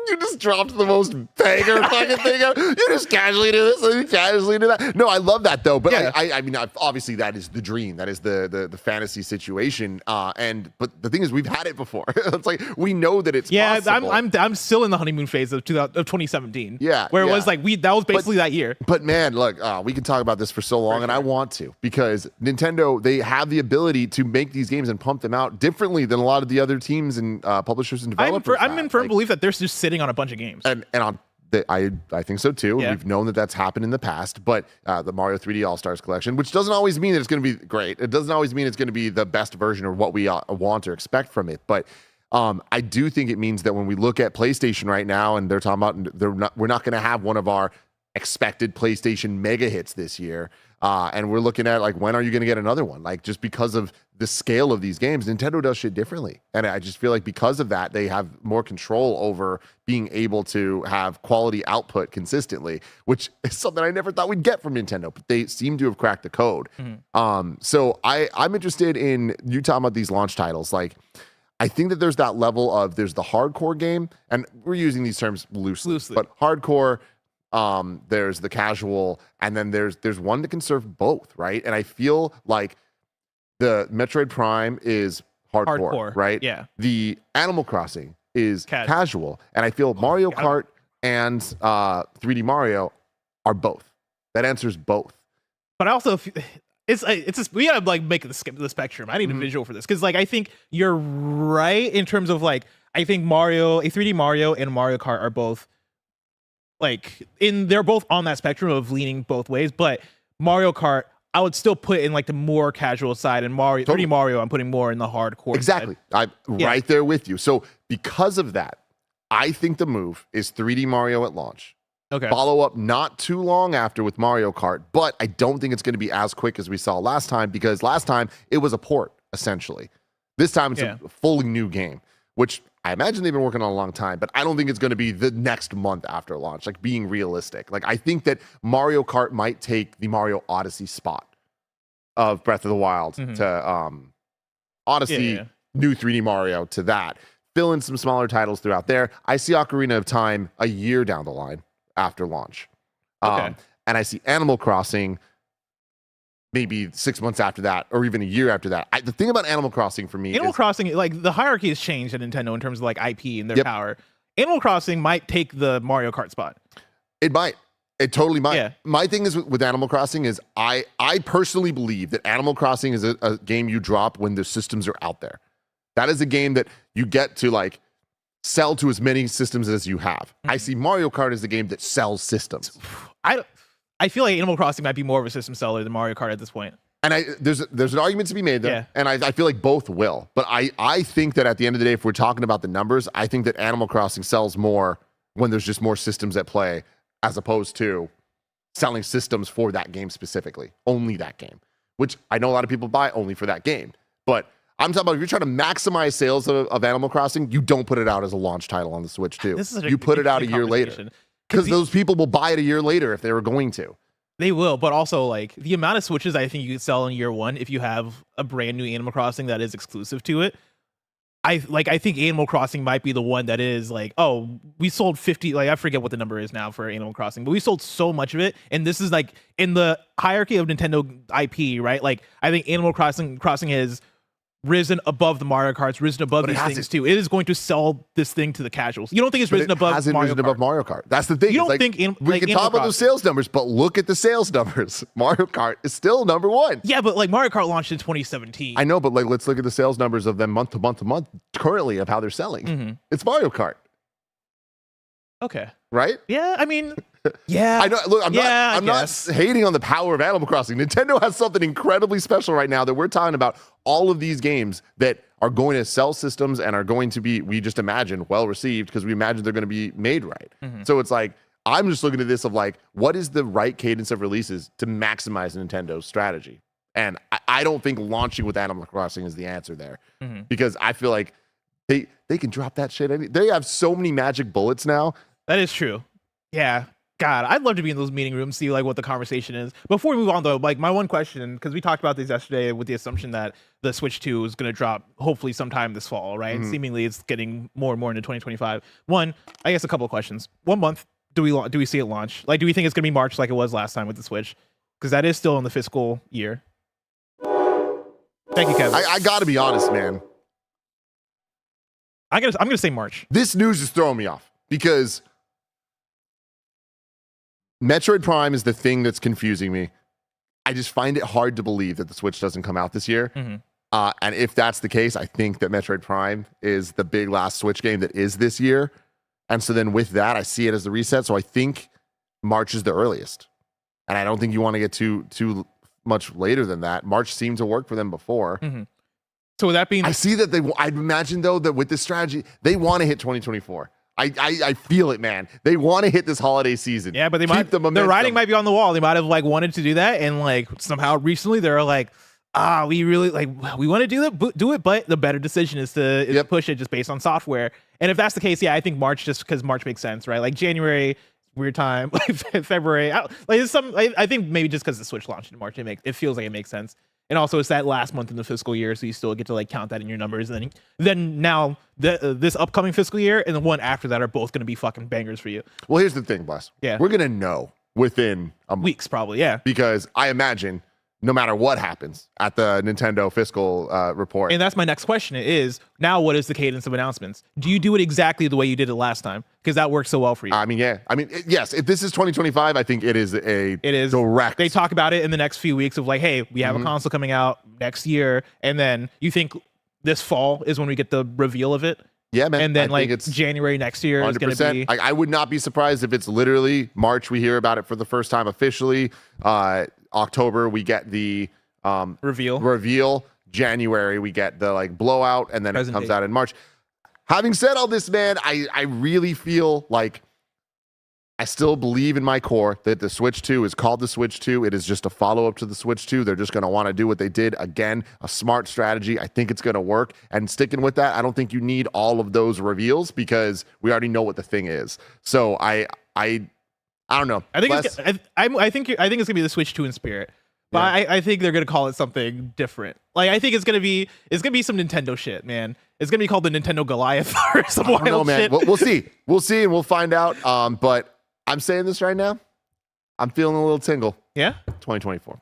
You just dropped the most banger fucking thing. You just casually do this and you casually do that. No, I love that though. But I mean, obviously that is the dream. That is the fantasy situation. But the thing is, we've had it before. It's like we know that it's possible. I'm still in the honeymoon phase of 2017. Yeah, where it was like that was basically that year. But man, look, we can talk about this for so long, and I want to because Nintendo, they have the ability to make these games and pump them out differently than a lot of the other teams and publishers and developers. I'm in firm belief that they're just sitting on a bunch of games. I think so too. Yeah. We've known that that's happened in the past, but the Mario 3D All-Stars collection, which doesn't always mean that it's going to be great. It doesn't always mean it's going to be the best version of what we want or expect from it. But I do think it means that when we look at PlayStation right now, and they're talking about we're not going to have one of our expected PlayStation mega hits this year. And we're looking at like, when are you going to get another one? Like, just because of the scale of these games, Nintendo does shit differently. And I just feel like because of that, they have more control over being able to have quality output consistently, which is something I never thought we'd get from Nintendo, but they seem to have cracked the code. Mm-hmm. So I'm interested in you talking about these launch titles. Like, I think that there's that level of, there's the hardcore game, and we're using these terms loosely. But hardcore, there's the casual, and then there's one that can serve both, right? And I feel like the Metroid Prime is hardcore, right? Yeah. The Animal Crossing is casual, and I feel Mario Kart and 3D Mario are both. That answers both. But I also it's just, we gotta like make the spectrum. I need a visual for this because like I think you're right in terms of like I think a 3D Mario and Mario Kart are both like they're both on that spectrum of leaning both ways, but Mario Kart I would still put in like the more casual side, and 3D Mario I'm putting more in the hardcore exactly side. I'm right there with you. So because of that, I think the move is 3D Mario at launch. Okay. Follow up not too long after with Mario Kart, but I don't think it's going to be as quick as we saw last time, because last time it was a port essentially. This time it's a fully new game, which I imagine they've been working on a long time, but I don't think it's going to be the next month after launch, like being realistic. Like I think that Mario Kart might take the Mario Odyssey spot of Breath of the Wild to Odyssey, new 3D Mario to that. Fill in some smaller titles throughout there. I see Ocarina of Time a year down the line after launch. And I see Animal Crossing maybe 6 months after that, or even a year after that. The thing about Animal Crossing for me Crossing, like the hierarchy has changed at Nintendo in terms of like IP and their power. Animal Crossing might take the Mario Kart spot. It might. It totally might. Yeah. My thing is with Animal Crossing is I personally believe that Animal Crossing is a game you drop when the systems are out there. That is a game that you get to like sell to as many systems as you have. I see Mario Kart as a game that sells systems. I feel like Animal Crossing might be more of a system seller than Mario Kart at this point. And there's an argument to be made there, and I feel like both will. But I think that at the end of the day, if we're talking about the numbers, I think that Animal Crossing sells more when there's just more systems at play, as opposed to selling systems for that game specifically, only that game, which I know a lot of people buy only for that game. But I'm talking about if you're trying to maximize sales of Animal Crossing, you don't put it out as a launch title on the Switch too. You put it out a year later. Because those people will buy it a year later if they were going to. They will, but also like the amount of Switches I think you could sell in year one if you have a brand new Animal Crossing that is exclusive to it. I think Animal Crossing might be the one that is like, oh, we sold 50, like I forget what the number is now for Animal Crossing, but we sold so much of it, and this is like in the hierarchy of Nintendo IP, right? Like I think Animal Crossing has risen above the Mario Karts, risen above these things too. It is going to sell this thing to the casuals. You don't think it's risen above Mario Kart? That's the thing. You don't think we can talk about those sales numbers, but look at the sales numbers. Mario Kart is still number one. Yeah, but like Mario Kart launched in 2017. I know, but like let's look at the sales numbers of them month to month currently of how they're selling. It's Mario Kart. Okay. right? Yeah, I mean, yeah. I know. Look, I'm Yeah, I not guess. hating on the power of Animal Crossing. Nintendo has something incredibly special right now that we're talking about. All of these games that are going to sell systems and are going to be, we just imagine, well received because we imagine they're going to be made right. So it's like, I'm just looking at this of like, what is the right cadence of releases to maximize Nintendo's strategy? And I don't think launching with Animal Crossing is the answer there, because I feel like they can drop that shit. They have so many magic bullets now. That is true. Yeah. God, I'd love to be in those meeting rooms, see like what the conversation is. Before we move on though, like my one question, because we talked about this yesterday with the assumption that the Switch 2 is going to drop hopefully sometime this fall, right? And seemingly it's getting more and more into 2025. One, I guess a couple of questions. 1 month, do we see it launch? Like, do we think it's going to be March like it was last time with the Switch? Because that is still in the fiscal year. Thank you, Kevin. I got to be honest, man. I'm gonna say March. This news is throwing me off because Metroid Prime is the thing that's confusing me. I just find it hard to believe that the Switch doesn't come out this year. And if that's the case, I think that Metroid Prime is the big last Switch game that is this year. And so then with that, I see it as the reset. So I think March is the earliest. And I don't think you want to get too much later than that. March seemed to work for them before. So with that being, I see that I'd imagine though that with this strategy, they want to hit 2024. I feel it, man. They want to hit this holiday season. yeah, but they Keep might the the writing might be on the wall. They might have like wanted to do that, and like somehow recently they're like, we really like we want to do it, but the better decision is to push it just based on software. And if that's the case, yeah, I think March, just because March makes sense, right? Like January, weird time, like February, I think maybe just because the Switch launched in March, it feels like it makes sense. And also, it's that last month in the fiscal year, so you still get to like count that in your numbers. And then now this upcoming fiscal year and the one after that are both going to be fucking bangers for you. Well, here's the thing, Bless. Yeah. We're gonna know within a month, Weeks, probably, yeah. because I imagine no matter what happens at the Nintendo fiscal report, And that's my next question is, now what is the cadence of announcements? Do you do it exactly the way you did it last time? Because that worked so well for you. I mean, yeah. I mean, yes. If this is 2025, I think it is direct. They talk about it in the next few weeks of like, hey, we have a console coming out next year. And then you think this fall is when we get the reveal of it? Yeah, man. And then I like think it's January next year is going to be... I would not be surprised if it's literally March we hear about it for the first time officially. October we get the reveal. January we get the like blowout, and then it comes out in March. Having said all this, man, I really feel like I still believe in my core that the Switch 2 is called the Switch 2. It is just a follow-up to the Switch 2. They're just going to want to do what they did. Again, a smart strategy. I think it's going to work. And sticking with that, I don't think you need all of those reveals because we already know what the thing is. So I don't know. I think it's going to be the Switch 2 in spirit. But yeah. I think they're going to call it something different. Like, I think it's going to be some Nintendo shit, man. It's going to be called the Nintendo Goliath or some wild shit. We'll see. We'll see and we'll find out. But I'm saying this right now. I'm feeling a little tingle. Yeah? 2024.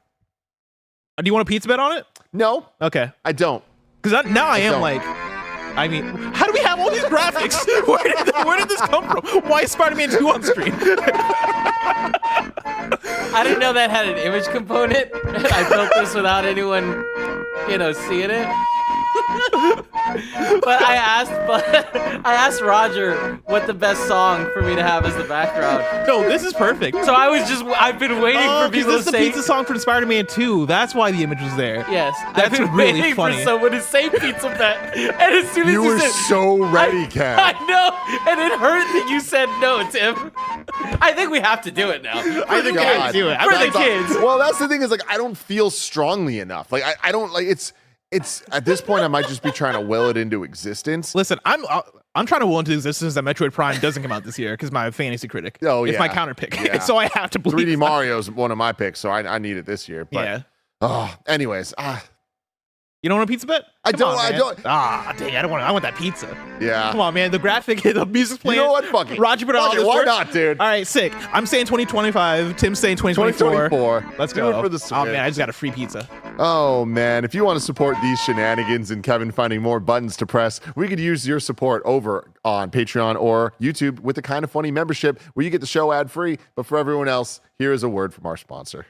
Do you want a pizza bet on it? No. Okay. I don't. Because now I am like... I mean, how do we have all these graphics? Where did this come from? Why is Spider-Man 2 on screen? I didn't know that had an image component. I built this without anyone, seeing it. But I asked Roger what the best song for me to have as the background. No, this is perfect. So I've been waiting for people to say... this is the pizza song from Spider-Man 2. That's why the image was there. Yes. That's I've been really waiting funny. for someone to say pizza bet. And as soon as you you were said... so ready, Ken. I know. And it hurt that you said no, Tim. I think we have to do it now. I think we have to do it. For the kids. Well, that's the thing is, like, I don't feel strongly enough. Like, I don't, like, it's at this point, I might just be trying to will it into existence. Listen, I'm trying to will into existence that Metroid Prime doesn't come out this year because my fantasy critic. Oh, yeah. It's my counter pick. Yeah. So I have to believe 3D Mario is one of my picks, so I need it this year. But, yeah. Anyways, you don't want a pizza bet? I don't. Dang, I don't want. I want that pizza. Yeah. Come on, man. The graphic, the music's playing. You know what? Fuck it. Roger, put Fuck it. Why not, dude? All right, sick. I'm saying 2025. Tim's saying 2024. Let's go. Do it for the Switch. Oh man, I just got a free pizza. Oh man, if you want to support these shenanigans and Kevin finding more buttons to press, we could use your support over on Patreon or YouTube with the Kind of Funny membership where you get the show ad free. But for everyone else, here is a word from our sponsor.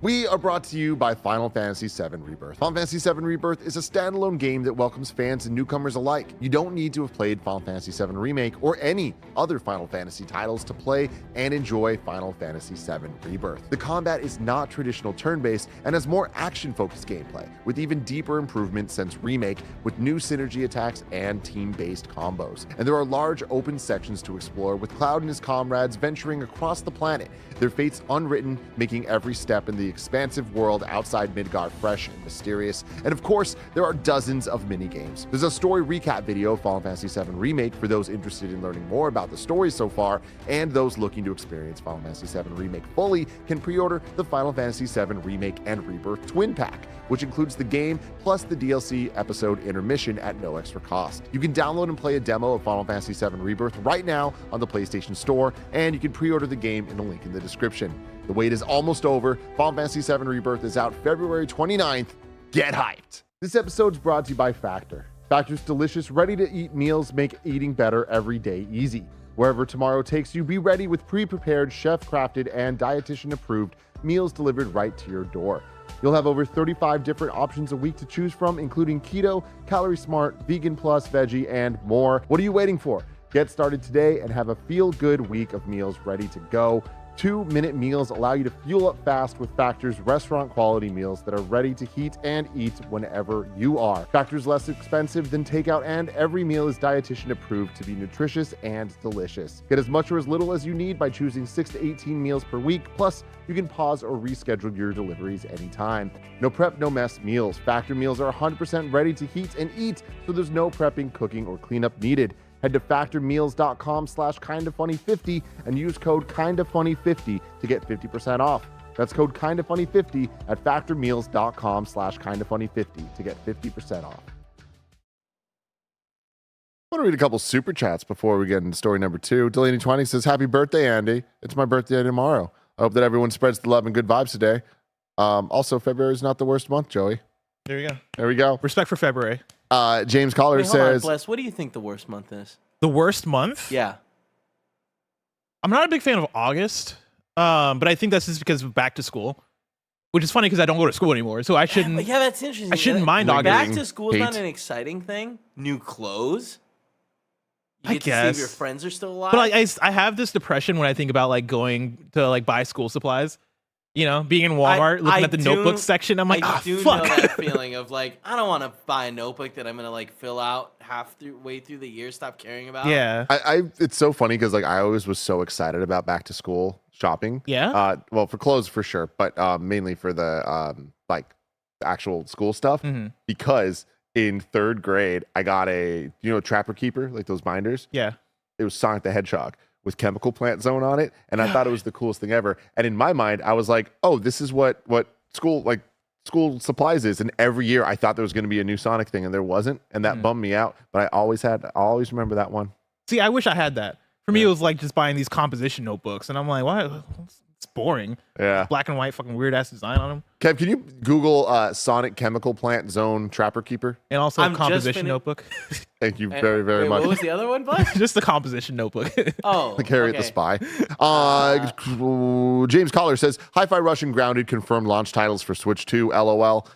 We are brought to you by Final Fantasy VII Rebirth. Final Fantasy VII Rebirth is a standalone game that welcomes fans and newcomers alike. You don't need to have played Final Fantasy VII Remake or any other Final Fantasy titles to play and enjoy Final Fantasy VII Rebirth. The combat is not traditional turn-based and has more action-focused gameplay, with even deeper improvements since Remake, with new synergy attacks and team-based combos. And there are large open sections to explore, with Cloud and his comrades venturing across the planet, their fates unwritten, making every step in the expansive world outside Midgar fresh and mysterious. And of course, there are dozens of mini-games. There's a story recap video of Final Fantasy VII Remake for those interested in learning more about the story so far, and those looking to experience Final Fantasy VII Remake fully can pre-order the Final Fantasy VII Remake and Rebirth Twin Pack, which includes the game plus the DLC episode intermission at no extra cost. You can download and play a demo of Final Fantasy VII Rebirth right now on the PlayStation Store, and you can pre-order the game in the link in the description. The wait is almost over. Final Fantasy VII Rebirth is out February 29th. Get hyped. This episode is brought to you by Factor. Factor's delicious, ready-to-eat meals make eating better every day easy. Wherever tomorrow takes you, be ready with pre-prepared, chef-crafted, and dietitian-approved meals delivered right to your door. You'll have over 35 different options a week to choose from, including keto, calorie smart, vegan plus, veggie, and more. What are you waiting for? Get started today and have a feel-good week of meals ready to go. 2-minute meals allow you to fuel up fast with Factor's restaurant-quality meals that are ready to heat and eat whenever you are. Factor's less expensive than takeout, and every meal is dietitian-approved to be nutritious and delicious. Get as much or as little as you need by choosing 6 to 18 meals per week, plus you can pause or reschedule your deliveries anytime. No prep, no mess meals. Factor meals are 100% ready to heat and eat, so there's no prepping, cooking, or cleanup needed. Head to factormeals.com/kindafunny50 and use code kindafunny50 to get 50% off. That's code kindafunny50 at factormeals.com/kindafunny50 to get 50% off. I want to read a couple super chats before we get into story number 2. Delaney20 says, happy birthday, Andy. It's my birthday tomorrow. I hope that everyone spreads the love and good vibes today. Also, February is not the worst month, Joey. There you go. There we go. Respect for February. James Collar Wait, hold on, says, Bless, what do you think the worst month is? The worst month? Yeah. I'm not a big fan of August, but I think that's just because of back to school, which is funny because I don't go to school anymore, so I shouldn't. Yeah, that's interesting. I shouldn't mind August. Back to school is not Hate. an exciting thing. New clothes. You I get to see if guess. your friends are still alive. But I have this depression when I think about like going to like buy school supplies. You know, being in Walmart, looking at the notebook section, I'm like, I ah, do fuck. know that feeling of like, I don't want to buy a notebook that I'm gonna like fill out way through the year, stop caring about. Yeah. it's so funny because like I always was so excited about back to school shopping. Yeah? Well, for clothes for sure, but mainly for the like actual school stuff, Mhm. because in 3rd grade I got a Trapper Keeper, like those binders. Yeah. It was Sonic the Hedgehog with Chemical Plant Zone on it, and I thought it was the coolest thing ever. And in my mind, I was like, oh, this is what school supplies is. And every year I thought there was going to be a new Sonic thing, and there wasn't, and that bummed me out. But I always remember that one. See, I wish I had that. For me, it was like just buying these composition notebooks, and I'm like, why? It's boring. Yeah. Black and white, fucking weird ass design on them, Kev, can you Google Sonic Chemical Plant Zone Trapper Keeper? and also I'm a just composition finna- notebook. Thank you very, very Wait, much. What was the other one, Bud? Just the composition notebook. Oh, The Harriet the okay. Spy. James Collar says, Hi-Fi Rush and Grounded confirmed launch titles for Switch 2, LOL.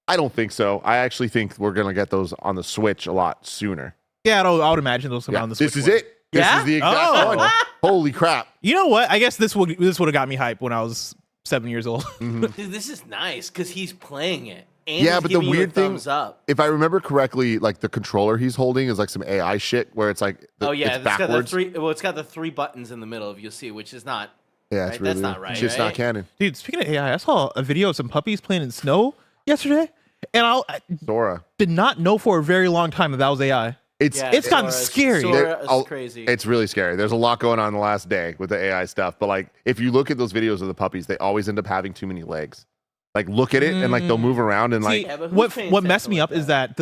I don't think so. I actually think we're going to get those on the Switch a lot sooner. Yeah, I would imagine those come out Yeah, on the Switch. this is it. This Yeah? is the exact Oh. one. Holy crap. You know what? I guess this would have got me hype when I was 7 years old. Dude, this is nice because he's playing it. And Yeah, he's but the giving you a weird thing, thumbs up. if I remember correctly, like the controller he's holding is like some AI shit where it's like Oh yeah, it's it's got the backwards. it's got the 3 buttons in the middle of you'll see, which is not. Yeah, it's right? really That's not right, It's just not right? canon. Dude, speaking of AI, I saw a video of some puppies playing in snow yesterday, and I Sora. did not know for a very long time that was AI. It's Yeah, It's gotten Sora's- scary. Sora is I'll- crazy. It's really scary. There's a lot going on the last day with the AI stuff. But like, if you look at those videos of the puppies, they always end up having too many legs. Like, look at it and like they'll move around and like, See, Yeah, but who's what paying what messed attention me like up is that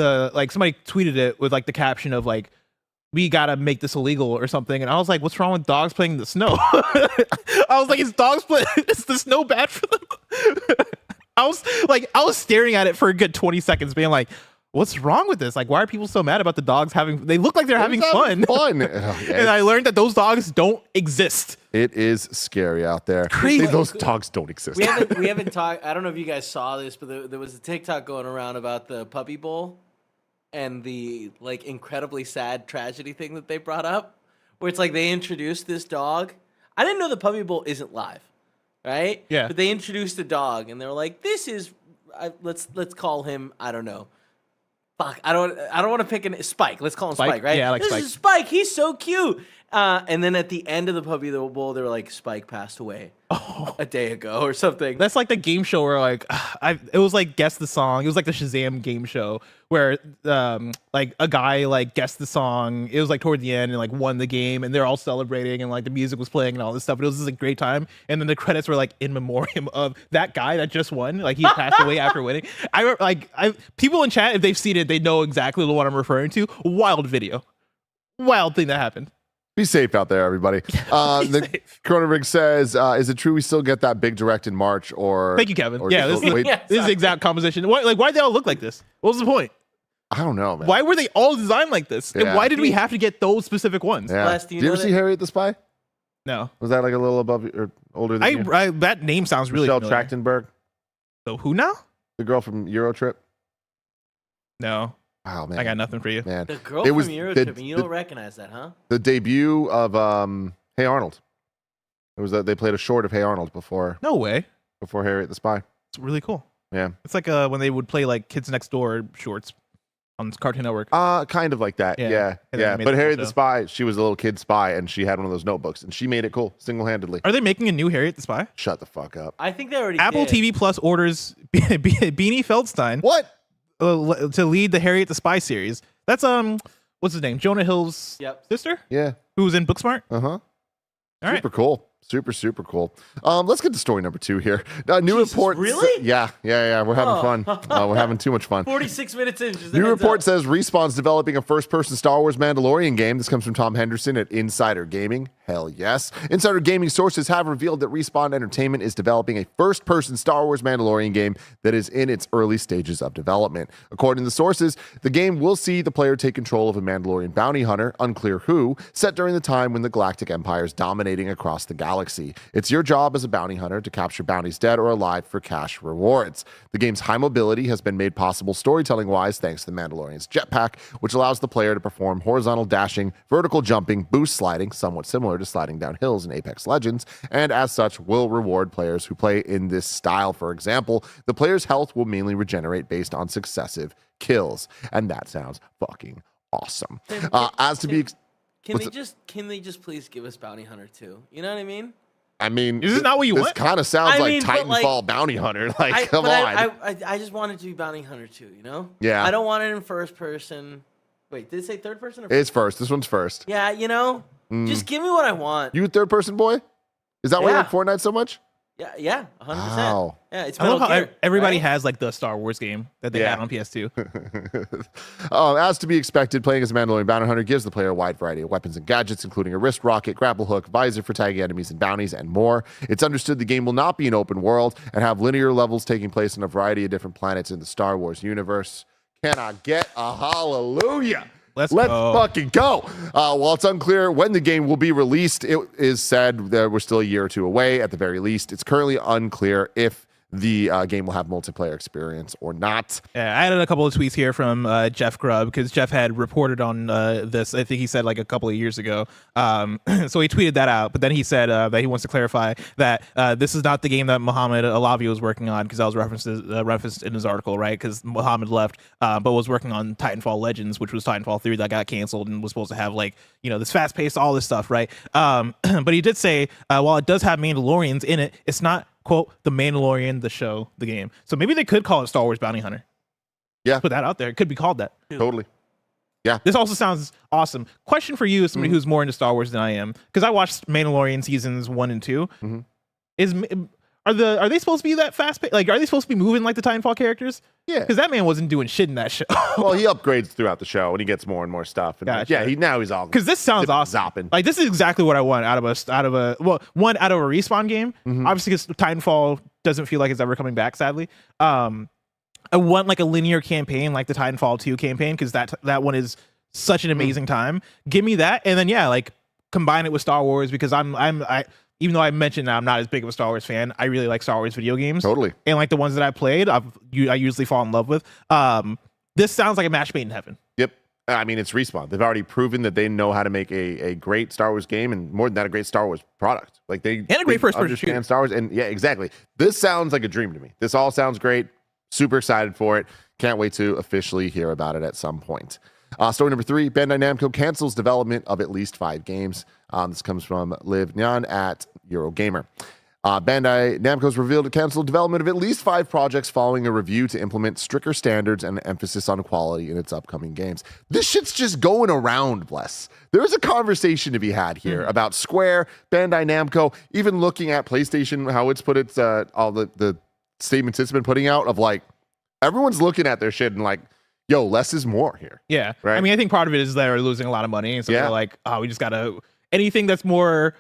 somebody tweeted it with like the caption of like, we gotta make this illegal or something, and I was like, what's wrong with dogs playing in the snow? I was like, is the snow bad for them? I was staring at it for a good 20 seconds, being like, what's wrong with this? Like, why are people so mad about the dogs having? They look like they're having fun. Fun. And I learned that those dogs don't exist. It is scary out there. Crazy. Those dogs don't exist. We haven't talked. I don't know if you guys saw this, but there was a TikTok going around about the Puppy Bowl and the like incredibly sad tragedy thing that they brought up, where it's like they introduced this dog. I didn't know the Puppy Bowl isn't live, right? Yeah. But they introduced a dog, and they were like, "This is let's call him, I don't know." Fuck, I don't want to pick Spike. Let's call him Spike, right? Yeah, I like this Spike. is Spike. He's so cute. And then at the end of the Puppy Bowl, they were like, Spike passed away a day ago or something. That's like the game show where like it was like guess the song. It was like the Shazam game show where like a guy like guessed the song. It was like toward the end and like won the game and they're all celebrating and like the music was playing and all this stuff. But it was just a great time. And then the credits were like in memoriam of that guy that just won. Like he passed away after winning. People in chat, if they've seen it, they know exactly what I'm referring to. Wild video. Wild thing that happened. Be safe out there, everybody. The Cronenberg says, is it true we still get that big direct in March? Or Thank you, Kevin. or Yeah, this is, wait, this is the exact composition. Why'd they all look like this? What was the point? I don't know, man. Why were they all designed like this? And Yeah. why did we have to get those specific ones? Yeah. Les, do you Did you ever know see that- Harriet the Spy? No. Was that like a little above or older than you? That name sounds really Michelle familiar. Trachtenberg, So who now? the girl from Eurotrip. No. Wow, man. I got nothing for you. Man. The girl It was from Eurotrip, the- and you don't recognize that, huh? The debut of Hey Arnold. It was they played a short of Hey Arnold before No way. Harriet the Spy. It's really cool. Yeah. It's like when they would play like Kids Next Door shorts on Cartoon Network. Kind of like that. Yeah. Yeah. And then Yeah. they made But the Harriet show. the Spy, she was a little kid spy and she had one of those notebooks and she made it cool single-handedly. Are they making a new Harriet the Spy? Shut the fuck up. I think they already Apple did. TV Plus orders Beanie Feldstein What? to lead the Harriet the Spy series. That's what's his name? Jonah Hill's Yep. sister, Yeah. who was in Booksmart. Uh-huh. All right. Super cool. Super cool. Let's get to story number 2 here. New Jesus, report. really? Yeah. We're having fun. We're having too much fun. 46 minutes in. Just a New heads report up. says Respawn's developing a first-person Star Wars Mandalorian game. This comes from Tom Henderson at Insider Gaming. Hell yes. Insider Gaming sources have revealed that Respawn Entertainment is developing a first-person Star Wars Mandalorian game that is in its early stages of development. According to the sources, the game will see the player take control of a Mandalorian bounty hunter, unclear who, set during the time when the Galactic Empire is dominating across the galaxy. It's your job as a bounty hunter to capture bounties dead or alive for cash rewards. The game's high mobility has been made possible storytelling-wise thanks to the Mandalorian's jetpack, which allows the player to perform horizontal dashing, vertical jumping, boost sliding, somewhat similar to sliding down hills in Apex Legends, and as such will reward players who play in this style. For example, the player's health will mainly regenerate based on successive kills, and that sounds fucking awesome. Can they just please give us Bounty Hunter 2? You know what I mean? I mean, Is this not what you this want? kind of sounds I like mean, but, like, Titanfall Bounty Hunter. Like, come on. I just want it to be Bounty Hunter 2, you know? Yeah. I don't want it in first person. Wait, did it say third person or first? It's first. This one's first. Yeah, you know? Just give me what I want. You a third person boy? Is that why you Yeah. like Fortnite so much? Yeah, 100%. Wow. Yeah, it's I love Metal how Gear, everybody right? has like the Star Wars game that they Yeah. had on PS2. As to be expected, playing as a Mandalorian bounty hunter gives the player a wide variety of weapons and gadgets, including a wrist rocket, grapple hook, visor for tagging enemies and bounties, and more. It's understood the game will not be an open world and have linear levels taking place on a variety of different planets in the Star Wars universe. Can I get a hallelujah? Let's Let's go. fucking go. While it's unclear when the game will be released, it is said that we're still a year or two away at the very least. It's currently unclear if the game will have multiplayer experience or not. Yeah, I added a couple of tweets here from Jeff Grubb because Jeff had reported on this. I think he said like a couple of years ago. So he tweeted that out, but then he said that he wants to clarify that this is not the game that Mohammed Alavi was working on because that was referenced in his article, right? Because Mohammed left, but was working on Titanfall Legends, which was Titanfall 3 that got canceled and was supposed to have like, you know, this fast paced, all this stuff, right? But he did say while it does have Mandalorians in it, it's not, quote, The Mandalorian, the show, the game. So maybe they could call it Star Wars Bounty Hunter. Yeah. Put that out there. It could be called that. Totally. This also sounds awesome. Question for you, as somebody who's more into Star Wars than I am, because I watched Mandalorian seasons 1 and 2. Are they supposed to be that fast? Like, are they supposed to be moving like the Titanfall characters? Yeah. Because that man wasn't doing shit in that show. Well, he upgrades throughout the show and he gets more and more stuff. And Gotcha. yeah, he's all Because this sounds awesome. zopping. Like, this is exactly what I want out of a Respawn game. Mm-hmm. Obviously, because Titanfall doesn't feel like it's ever coming back, sadly. I want like a linear campaign like the Titanfall 2 campaign, because that one is such an amazing time. Give me that, and then like combine it with Star Wars, because I even though I mentioned that I'm not as big of a Star Wars fan, I really like Star Wars video games. Totally. And like the ones that I played, I usually fall in love with. This sounds like a match made in heaven. Yep. I mean, it's Respawn. They've already proven that they know how to make a great Star Wars game, and more than that, a great Star Wars product. Like and a great first person shooter. Star Wars, and yeah, exactly. This sounds like a dream to me. This all sounds great. Super excited for it. Can't wait to officially hear about it at some point. Story number 3, Bandai Namco cancels development of at least 5 games. This comes from Liv Nyan at Eurogamer. Bandai Namco's revealed to cancel development of at least 5 projects following a review to implement stricter standards and emphasis on quality in its upcoming games. This shit's just going around, Bless. There's a conversation to be had here about Square, Bandai Namco, even looking at PlayStation, how it's put its all the statements it's been putting out of like, everyone's looking at their shit and like, yo, less is more here. Yeah. Right? I mean, I think part of it is they're losing a lot of money. And so they're like, oh, we just got to, anything that's more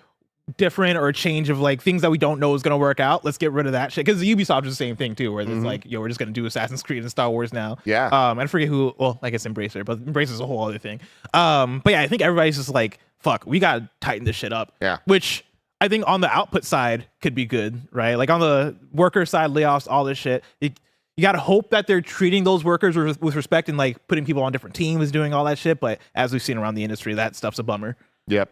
different or a change of like things that we don't know is going to work out, let's get rid of that shit. Because Ubisoft is the same thing too, where it's like, yo, we're just going to do Assassin's Creed and Star Wars now. Yeah. I forget who, well, I guess Embracer, but Embracer is a whole other thing. But yeah, I think everybody's just like, fuck, we got to tighten this shit up. Yeah. Which I think on the output side could be good, right? Like on the worker side, layoffs, all this shit. You got to hope that they're treating those workers with respect and like putting people on different teams, doing all that shit. But as we've seen around the industry, that stuff's a bummer. Yep.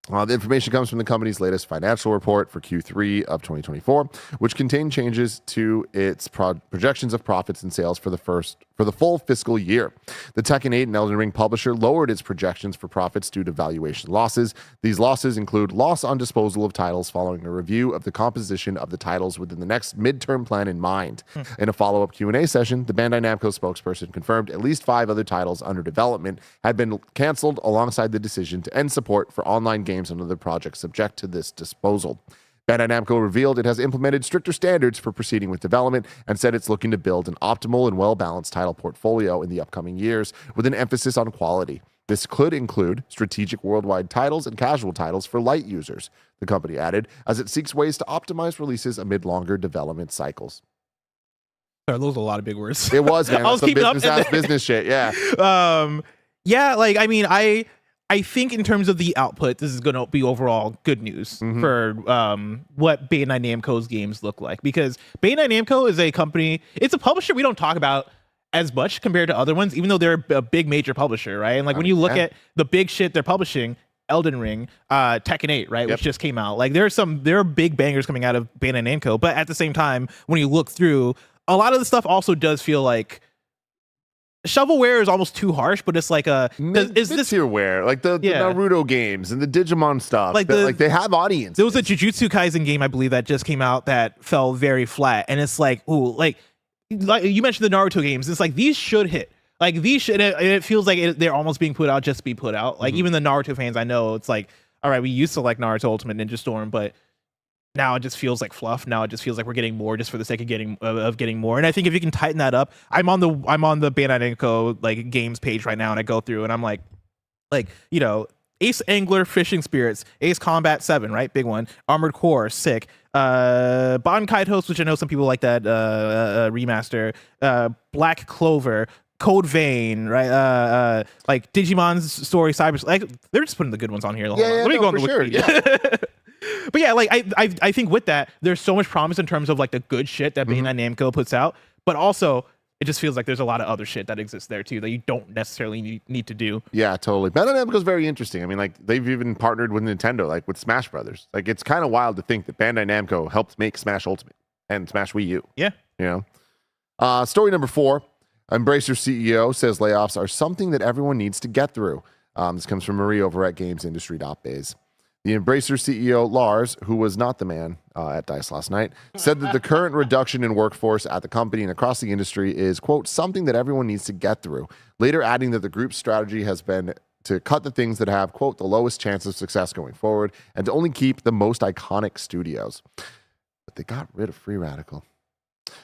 The information comes from the company's latest financial report for Q3 of 2024, which contained changes to its projections of profits and sales for the full fiscal year. The Tekken 8 and Elden Ring publisher lowered its projections for profits due to valuation losses. These losses include loss on disposal of titles following a review of the composition of the titles within the next midterm plan in mind. In a follow-up Q&A session, the Bandai Namco spokesperson confirmed at least 5 other titles under development had been canceled alongside the decision to end support for online games and other projects subject to this disposal. Bandai Namco revealed it has implemented stricter standards for proceeding with development and said it's looking to build an optimal and well-balanced title portfolio in the upcoming years with an emphasis on quality. This could include strategic worldwide titles and casual titles for light users, the company added, as it seeks ways to optimize releases amid longer development cycles. Sorry, those are a lot of big words. It was, man. I was Some keeping up. business shit, yeah. Yeah, like, I mean, I think in terms of the output, this is going to be overall good news for what Bandai Namco's games look like, because Bandai Namco is a company, it's a publisher we don't talk about as much compared to other ones, even though they're a big major publisher, right? And like when you look at the big shit they're publishing, Elden Ring, Tekken 8, right, which just came out, like there are big bangers coming out of Bandai Namco, but at the same time, when you look through, a lot of the stuff also does feel like shovelware is almost too harsh, but it's like is this mid-tierware, like the Naruto games and the Digimon stuff, like they have audience. There was a Jujutsu Kaisen game, I believe, that just came out that fell very flat, and it's like, ooh, like you mentioned the Naruto games, it's like these should hit, like these should, and it feels like they're almost being put out just to be put out. Like even the Naruto fans, I know it's like, all right, we used to like Naruto Ultimate Ninja Storm, but now it just feels like fluff. Now it just feels like we're getting more just for the sake of getting more. And I think if you can tighten that up, I'm on the Bandai Namco like games page right now, and I go through and I'm like, you know, Ace Angler Fishing Spirits, Ace Combat 7, right? Big one. Armored Core, sick. Bankaitos, which I know some people like that remaster. Black Clover, Code Vein, right? Like Digimon's Story, Cyber, like they're just putting the good ones on here. Let me go on the Wikipedia. But yeah, like I think with that, there's so much promise in terms of like the good shit that Bandai Namco puts out, but also it just feels like there's a lot of other shit that exists there too that you don't necessarily need to do. Yeah, totally. Bandai Namco is very interesting. I mean, like they've even partnered with Nintendo, like with Smash Brothers. Like it's kind of wild to think that Bandai Namco helped make Smash Ultimate and Smash Wii U. Yeah, you know. Story number 4. Embracer CEO says layoffs are something that everyone needs to get through. This comes from Marie over at GamesIndustry.biz. The Embracer CEO, Lars, who was not the man at DICE last night, said that the current reduction in workforce at the company and across the industry is, quote, something that everyone needs to get through. Later adding that the group's strategy has been to cut the things that have, quote, the lowest chance of success going forward and to only keep the most iconic studios. But they got rid of Free Radical.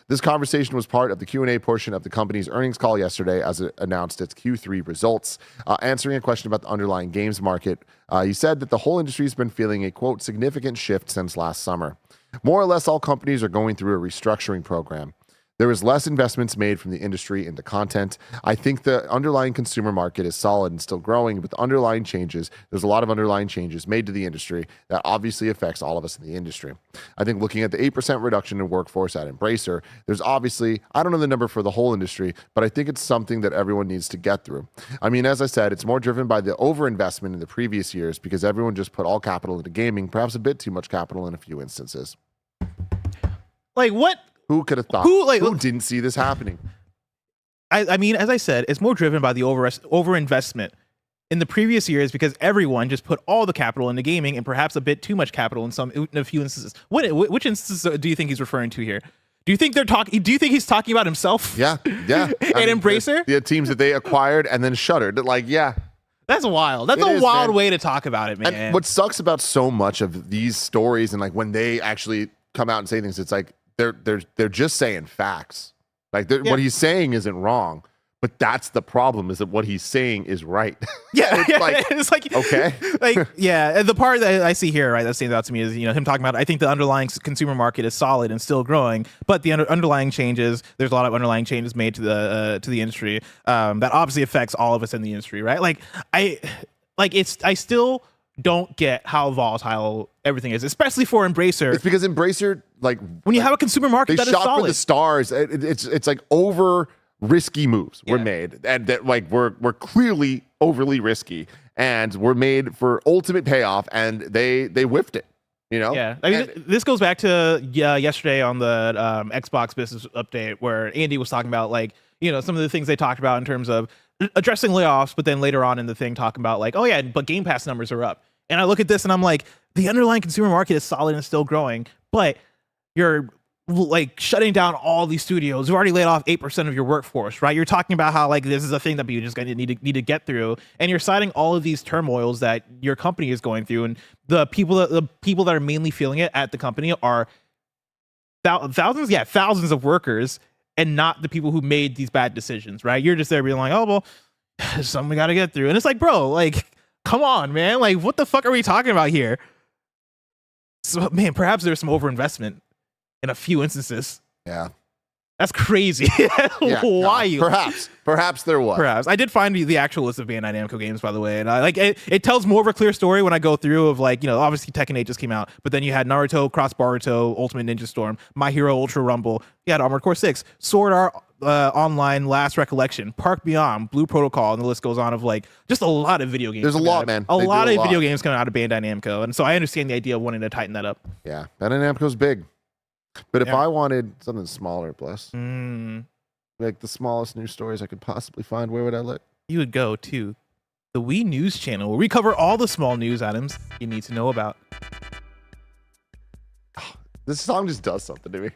This conversation was part of the Q&A portion of the company's earnings call yesterday as it announced its Q3 results. Answering a question about the underlying games market, he said that the whole industry has been feeling a, quote, significant shift since last summer. More or less all companies are going through a restructuring program. There is less investments made from the industry into content. I think the underlying consumer market is solid and still growing, but the underlying changes, there's a lot of underlying changes made to the industry that obviously affects all of us in the industry. I think looking at the 8% reduction in workforce at Embracer, there's obviously, I don't know the number for the whole industry, but I think it's something that everyone needs to get through. I mean, as I said, it's more driven by the overinvestment in the previous years because everyone just put all capital into gaming, perhaps a bit too much capital in a few instances. Like what? Who could have thought? Who didn't see this happening? I mean, as I said, it's more driven by the overinvestment in the previous years because everyone just put all the capital into gaming and perhaps a bit too much capital in a few instances. Which instances do you think he's referring to here? Do you think they're talking? Do you think he's talking about himself? Yeah. And Embracer, the teams that they acquired and then shuttered. Like, yeah. That's wild. That's a wild way to talk about it, man. And what sucks about so much of these stories and like when they actually come out and say things, it's like they're just saying facts. Like what he's saying isn't wrong, but that's the problem is that what he's saying is right. Yeah, it's like okay, like yeah. The part that I see here, right, that stands out to me is him talking about. I think the underlying consumer market is solid and still growing, but the underlying changes. There's a lot of underlying changes made to the industry that obviously affects all of us in the industry, right? Like I still don't get how volatile everything is, especially for Embracer. It's because Embracer, like when you have a consumer market that is solid, they shot for the stars. It's like over risky moves were made, and that like were clearly overly risky, and were made for ultimate payoff, and they whiffed it. Yeah. I mean, this goes back to yesterday on the Xbox business update where Andy was talking about like some of the things they talked about in terms of addressing layoffs, but then later on in the thing talking about like, oh yeah, but Game Pass numbers are up. And I look at this and I'm like, the underlying consumer market is solid and still growing, but you're like shutting down all these studios. You've already laid off 8% of your workforce, right? You're talking about how like this is a thing that you just need to get through, and you're citing all of these turmoils that your company is going through, and the people that are mainly feeling it at the company are thousands of workers, and not the people who made these bad decisions, right? You're just there being like, oh well, it's something we got to get through, and it's like, bro, like, come on, man, like, what the fuck are we talking about here? So, man, perhaps there's some overinvestment in a few instances. Yeah. That's crazy. Why? Perhaps there was. Perhaps. I did find the actual list of Bandai Namco games, by the way, and I like it tells more of a clear story when I go through of like, obviously Tekken 8 just came out, but then you had Naruto, Cross Boruto, Ultimate Ninja Storm, My Hero Ultra Rumble, you had Armored Core 6, Sword Art Online, Last Recollection, Park Beyond, Blue Protocol, and the list goes on of like just a lot of video games. There's a lot, man. A lot of video games coming out of Bandai Namco, and so I understand the idea of wanting to tighten that up. Yeah, Bandai Namco's big. But if I wanted something smaller, like the smallest news stories I could possibly find, where would I look? You would go to the Wii News channel, where we cover all the small news items you need to know about. This song just does something to me.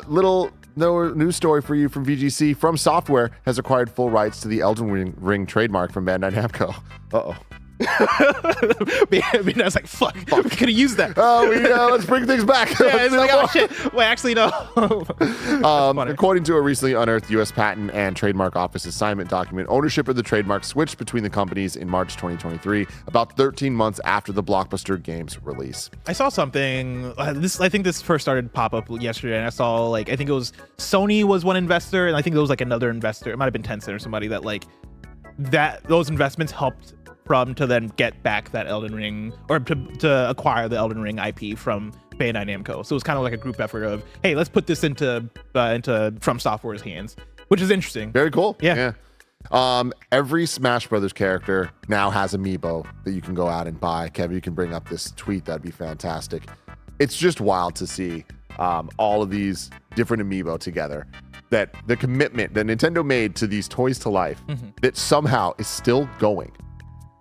Little news story for you from VGC. From Software has acquired full rights to the Elden Ring trademark from Bandai Namco. Uh-oh. I mean, I was like, fuck. We could have used that. Oh, let's bring things back. Yeah, it's like, oh shit. Wait, actually, no. According to a recently unearthed U.S. Patent and Trademark Office assignment document, ownership of the trademark switched between the companies in March 2023, about 13 months after the Blockbuster game's release. I saw something. I think this first started to pop up yesterday, and I saw like, I think it was Sony was one investor, and I think there was like another investor. It might have been Tencent or somebody that like those investments helped to then get back that Elden Ring, or to acquire the Elden Ring IP from Bandai Namco. So it was kind of like a group effort of, hey, let's put this into From Software's hands, which is interesting. Very cool. Yeah. Every Smash Brothers character now has amiibo that you can go out and buy. Kevin, you can bring up this tweet. That'd be fantastic. It's just wild to see all of these different amiibo together. That the commitment that Nintendo made to these toys to life that somehow is still going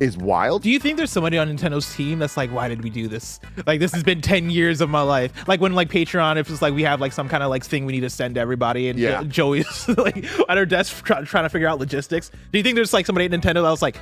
is wild. Do you think there's somebody on Nintendo's team that's like, why did we do this? Like, this has been 10 years of my life. Like when like Patreon, if it's like we have like some kind of like thing we need to send to everybody, and Joey's like at her desk trying to figure out logistics. Do you think there's like somebody at Nintendo that was like,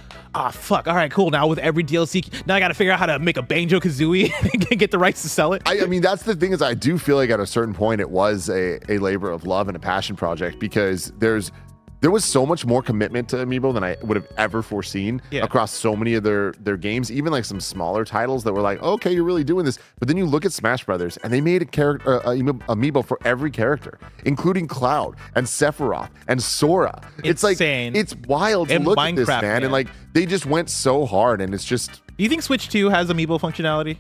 fuck, all right, cool. Now with every DLC, now I got to figure out how to make a Banjo-Kazooie and get the rights to sell it. I mean, that's the thing, is I do feel like at a certain point it was a labor of love and a passion project, because there's there was so much more commitment to Amiibo than I would have ever foreseen across so many of their games, even like some smaller titles that were like, okay, you're really doing this. But then you look at Smash Brothers and they made a character Amiibo for every character, including Cloud and Sephiroth and Sora. It's like, it's wild to look at this, man. And like, they just went so hard, and it's just. Do you think Switch 2 has Amiibo functionality?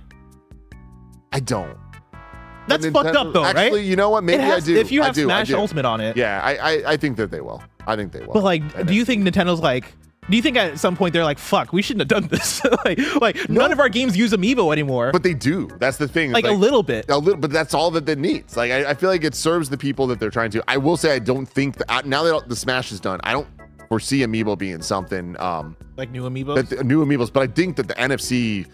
I don't. That's fucked up though, right? Actually, you know what? Maybe I do. If you have Smash Ultimate on it. Yeah, I think that they will. I think they will. But like, do you think Nintendo's like, do you think at some point they're like, fuck, we shouldn't have done this? like none of our games use Amiibo anymore. But they do. That's the thing. Like a little bit. But that's all that it needs. Like, I feel like it serves the people that they're trying to. I will say, I don't think that now that the Smash is done, I don't foresee Amiibo being something like new Amiibos. New Amiibos. But I think that the NFC.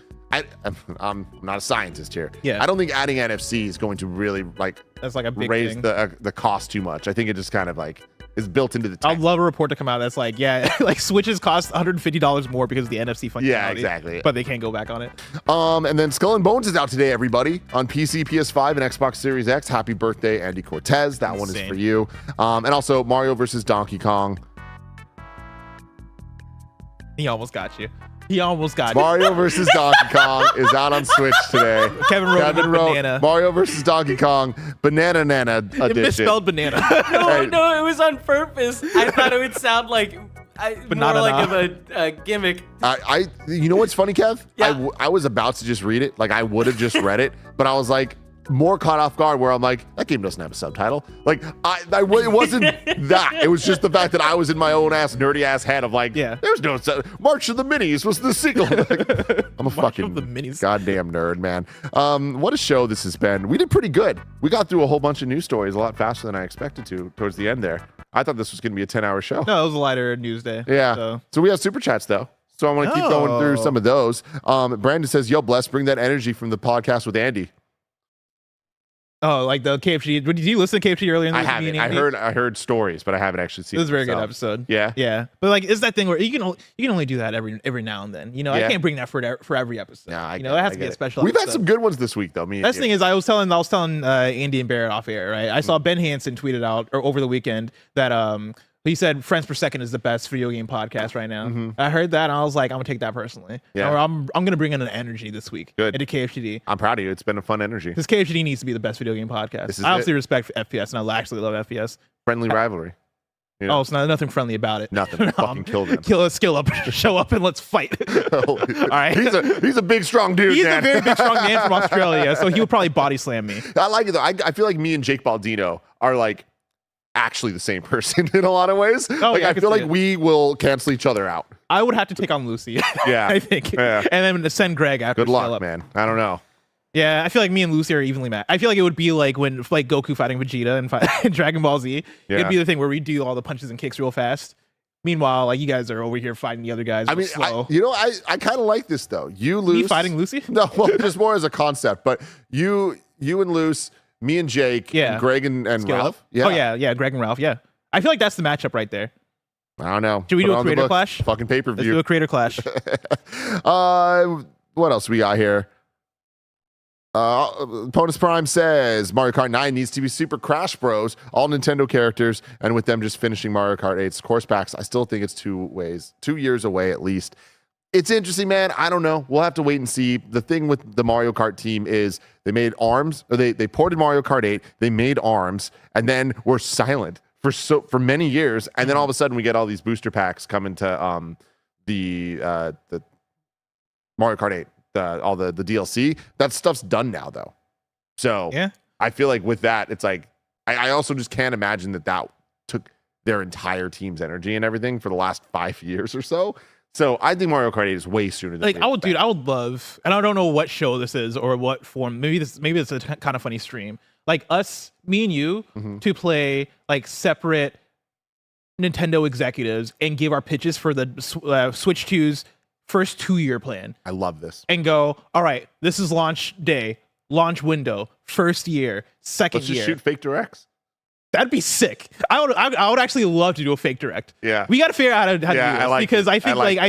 I'm not a scientist here. Yeah. I don't think adding NFC is going to really like that's like a big raise thing. the cost too much. I think it just kind of like is built into the tech. I'd love a report to come out that's like, yeah, like Switches cost $150 more because of the NFC functionality. Yeah, exactly. But they can't go back on it. And then Skull and Bones is out today, everybody, on PC, PS5, and Xbox Series X. Happy birthday, Andy Cortez. That one is for you. And also Mario versus Donkey Kong. He almost got you. He almost got Mario versus Donkey Kong is out on Switch today. Kevin wrote banana. Mario versus Donkey Kong, Banana Nana edition. It misspelled banana. No, it was on purpose. I thought it would sound like more like of a gimmick. You know what's funny, Kev? Yeah. I was about to just read it. Like, I would have just read it, but I was like, more caught off guard where I'm like, that game doesn't have a subtitle. Like, it wasn't that. It was just the fact that I was in my own nerdy ass head of like, there's no March of the Minis was the sequel. Like, I'm a fucking goddamn nerd, man. What a show this has been. We did pretty good. We got through a whole bunch of news stories a lot faster than I expected to towards the end there. I thought this was going to be a 10-hour show. No, it was a lighter news day. Yeah. So we have super chats though. So I want to keep going through some of those. Brandon says, yo, Bless, bring that energy from the podcast with Andy. Oh, like the KFG. Did you listen to KFG earlier in the week? I heard stories, but I haven't actually seen it. It was a very good episode. Yeah. Yeah. But like, it's that thing where you can only do that every now and then. You know, I can't bring that for every episode. No, it has to be a special We've had some good ones this week, though. That's the thing is, I was telling Andy and Barrett off air, right? I saw Ben Hansen tweeted out over the weekend that he said Friends Per Second is the best video game podcast right now. Mm-hmm. I heard that and I was like, I'm gonna take that personally. Yeah. Or I'm gonna bring in an energy this week. Good. Into KFGD. I'm proud of you. It's been a fun energy. Because KFGD needs to be the best video game podcast. I obviously respect FPS and I actually love FPS. Friendly rivalry. You know? Oh, it's nothing friendly about it. Nothing. Fucking kill them. Skill up, show up, and let's fight. All right. He's a big, strong dude. He's a very big, strong man from Australia, so he would probably body slam me. I like it though. I feel like me and Jake Baldino are like actually the same person in a lot of ways. I feel like we will cancel each other out. I would have to take on Lucy. Yeah, I think. Yeah. And then send Greg after. Good luck, man. I don't know. Yeah, I feel like me and Lucy are evenly matched. I feel like it would be like when like Goku fighting Vegeta in Dragon Ball Z. Yeah. It'd be the thing where we do all the punches and kicks real fast. Meanwhile, like you guys are over here fighting the other guys. I mean, slow. I kind of like this though. You lose. Me fighting Lucy? No, well, just more as a concept. But you and Luce, me and Jake, and Greg and Ralph. Yeah. Oh yeah, Greg and Ralph. Yeah. I feel like that's the matchup right there. I don't know. Should we do a creator clash? Fucking pay-per-view. Let's do a creator clash. What else we got here? Ponus Prime says Mario Kart 9 needs to be Super Crash Bros, all Nintendo characters, and with them just finishing Mario Kart 8's course packs, I still think it's 2 years away at least. It's interesting, man. I don't know. We'll have to wait and see. The thing with the Mario Kart team is they made ARMS, or they ported Mario Kart 8, they made ARMS, and then were silent for many years, and then all of a sudden we get all these booster packs coming to the Mario Kart 8, all the DLC. That stuff's done now though. So yeah, I feel like with that, it's like I also just can't imagine that took their entire team's energy and everything for the last 5 years or so. So I think Mario Kart 8 is way sooner than I would love, and I don't know what show this is or what form. Maybe it's a kind of funny stream. Like me and you, to play like separate Nintendo executives and give our pitches for the Switch 2's first 2-year plan. I love this. And go, all right, this is launch day, launch window, first year, second year. Let's just shoot fake directs. That'd be sick. I would actually love to do a fake direct. Yeah. We got to figure out how to do this because I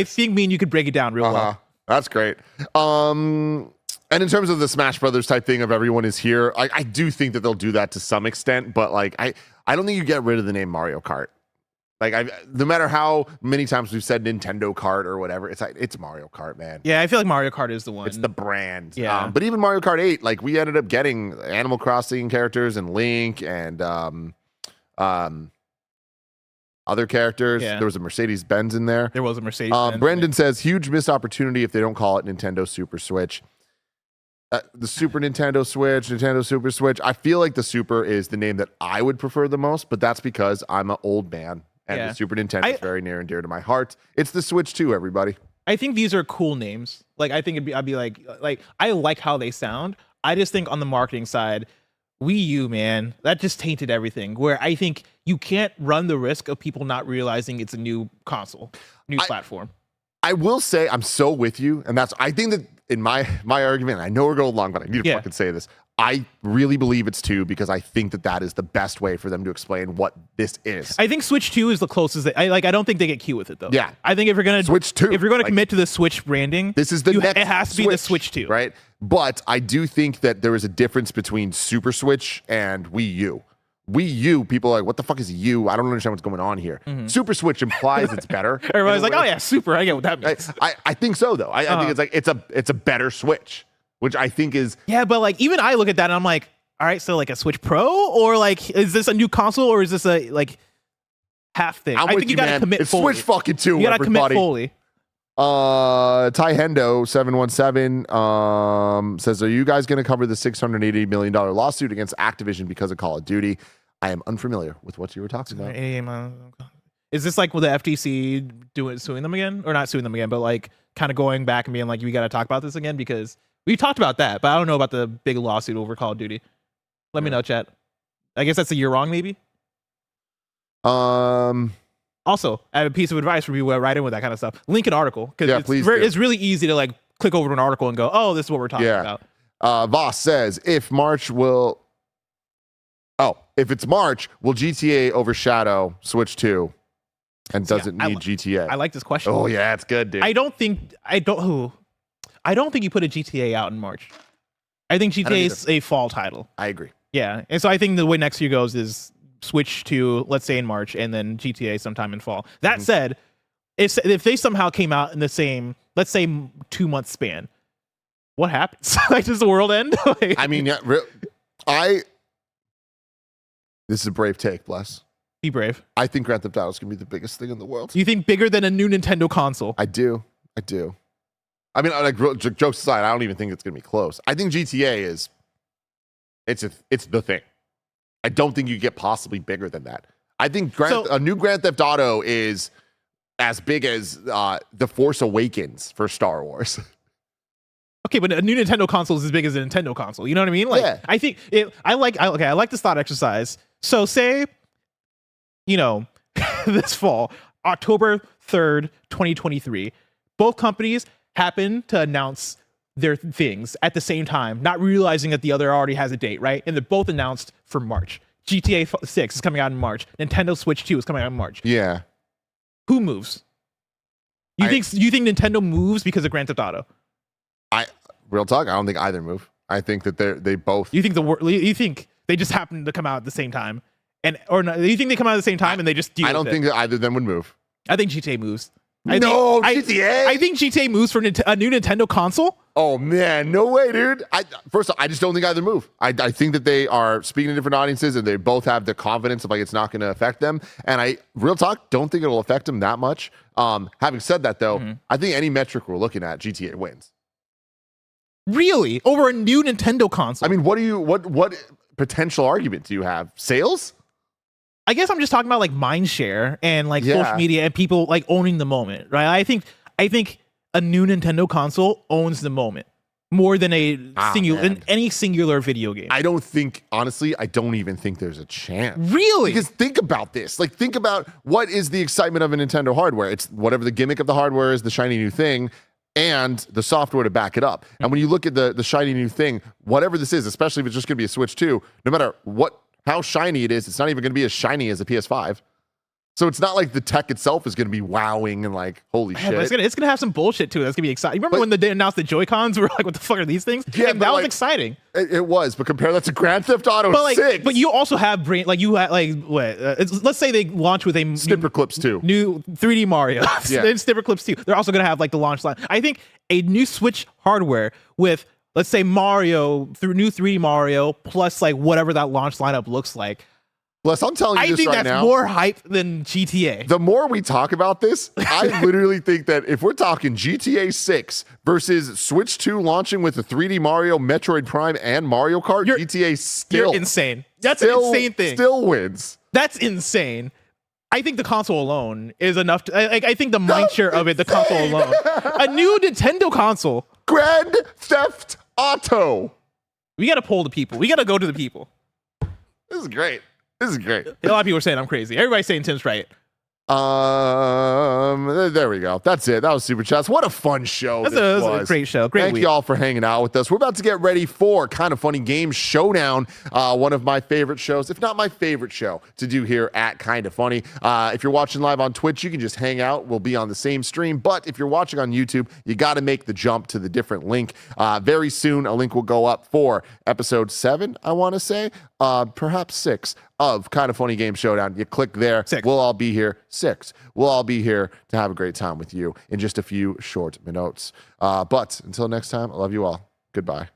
think me and you could break it down real well. That's great. And in terms of the Smash Brothers type thing of everyone is here, I do think that they'll do that to some extent, but like I don't think you get rid of the name Mario Kart. Like no matter how many times we've said Nintendo Kart or whatever, it's Mario Kart, man. Yeah, I feel like Mario Kart is the one. It's the brand. Yeah. But even Mario Kart 8, like we ended up getting Animal Crossing characters and Link and other characters. Yeah. There was a Mercedes-Benz in there. There was a Mercedes. Brendan says, huge missed opportunity if they don't call it Nintendo Super Switch. The Super Nintendo Switch, Nintendo Super Switch. I feel like the Super is the name that I would prefer the most, but that's because I'm an old man and Yeah. the Super Nintendo is very near and dear to my heart. It's the Switch 2, everybody. I think these are cool names. Like I think I'd be like I like how they sound. I just think on the marketing side, Wii U, man, that just tainted everything. Where I think you can't run the risk of people not realizing it's a new console, new platform. I will say I'm so with you, and I think that in my argument, I know we're going long, but I need to fucking say this. I really believe it's 2 because I think that is the best way for them to explain what this is. I think Switch 2 is the closest. I don't think they get cute with it though. Yeah. I think if you're gonna Switch 2, if you're gonna commit to the Switch branding, this is the next. It has to be the Switch 2, right? But I do think that there is a difference between Super Switch and Wii U. Wii U, people are like, what the fuck is U? I don't understand what's going on here. Super Switch implies it's better. Everybody's like, oh yeah, Super. I get what that means. I think so though. I think it's like it's a better Switch, which I think is Yeah, but like even I look at that and I'm like, all right, so like a Switch Pro, or like is this a new console, or is this a like half thing? I'm I with think you gotta man. commit It's fully. Switch fucking 2, You gotta everybody. commit fully. Ty Hendo 717 says, are you guys going to cover the $680 million lawsuit against Activision because of Call of Duty? I am unfamiliar with what you were talking about. Is this like with the FTC suing them again, or not suing them again, but like kind of going back and being like, we got to talk about this again because we talked about that, but I don't know about the big lawsuit over Call of Duty. Let me know, chat. I guess that's a year wrong, maybe. Also, I have a piece of advice for people who write in with that kind of stuff. Link an article because it's really easy to like click over to an article and go, oh, this is what we're talking about. Voss says, if it's March, will GTA overshadow Switch 2? And does it need GTA? I like this question. Oh yeah, it's good, dude. I don't think you put a GTA out in March. I think GTA is a fall title. I agree. Yeah, and so I think the way next year goes is Switch to, let's say, in March, and then GTA sometime in fall. That said, if they somehow came out in the same, let's say, 2-month span, what happens? Like, does the world end? Like, I mean, yeah, this is a brave take, Bless. be brave. I think Grand Theft Auto is going to be the biggest thing in the world. You think bigger than a new Nintendo console? I do. I mean, like jokes aside, I don't even think it's going to be close. I think GTA it's the thing. I don't think you get possibly bigger than that. I think a new Grand Theft Auto is as big as The Force Awakens for Star Wars. Okay, but a new Nintendo console is as big as a Nintendo console. You know what I mean? Like, Yeah. I think I like this thought exercise. So say, this fall, October 3rd, 2023, both companies happen to announce their things at the same time, not realizing that the other already has a date, right? And they're both announced for March. GTA 6 is coming out in March. Nintendo Switch 2 is coming out in March. Yeah. Who moves? You think Nintendo moves because of Grand Theft Auto? Real talk, I don't think either move. I think that they both. You think they just happen to come out at the same time, or no, you think they come out at the same time and they just deal I don't with think that either of them would move. I think GTA moves. GTA. I think GTA moves for a new Nintendo console. Oh man, no way, dude. First off, I just don't think either move. I think that they are speaking to different audiences and they both have the confidence of like it's not going to affect them. And real talk, don't think it'll affect them that much. Having said that though, I think any metric we're looking at, GTA wins. Really? Over a new Nintendo console? I mean, what potential argument do you have? Sales? I guess I'm just talking about like mind share and like Yeah. social media and people like owning the moment, right? I think a new Nintendo console owns the moment more than any singular video game. I don't even think there's a chance. Really? Because think about this. Like, think about what is the excitement of a Nintendo hardware. It's whatever the gimmick of the hardware is, the shiny new thing, and the software to back it up. And when you look at the shiny new thing, whatever this is, especially if it's just going to be a Switch 2, no matter how shiny it is, it's not even going to be as shiny as a PS5. So it's not like the tech itself is going to be wowing and like, holy Yeah, shit. but it's gonna have some bullshit to it. That's gonna be exciting. Remember when they announced the Joy-Cons? We were like, what the fuck are these things? Yeah, Like, but that was like- exciting. It was, but compare that to Grand Theft Auto But like, 6. but you also have brain. Like you had like what? Let's say they launch with a Snipper Clips too. new 3D Mario, Yeah. then Snipper Clips 2. They're also gonna have like the launch line. I think a new Switch hardware with, let's say, Mario through new 3D Mario plus like whatever that launch lineup looks like. Plus, I'm telling you I this think right that's now. more hype than GTA. The more we talk about this, I literally think that if we're talking GTA 6 versus Switch 2 launching with the 3D Mario, Metroid Prime, and Mario Kart, GTA still You're insane. That's still, an insane thing. Still wins. That's insane. I think the console alone is enough. I think the mind share of it, the console alone, a new Nintendo console. Grand Theft Auto. We got to poll the people. We got to go to the people. This is great. This is great. A lot of people are saying I'm crazy. Everybody's saying Tim's right. There we go. That's it. That was Super Chats. What a fun show. That's this a was. great show. Great Thank week. y'all for hanging out with us. We're about to get ready for Kind of Funny Games Showdown, one of my favorite shows, if not my favorite show to do here at Kind of Funny. If you're watching live on Twitch, you can just hang out. We'll be on the same stream. But if you're watching on YouTube, you got to make the jump to the different link. Very soon, a link will go up for episode 7, I want to say, perhaps 6 of Kind of Funny Game Showdown. You click there. 6. We'll all be here. 6. We'll all be here to have a great time with you in just a few short minutes. But until next time, I love you all. Goodbye.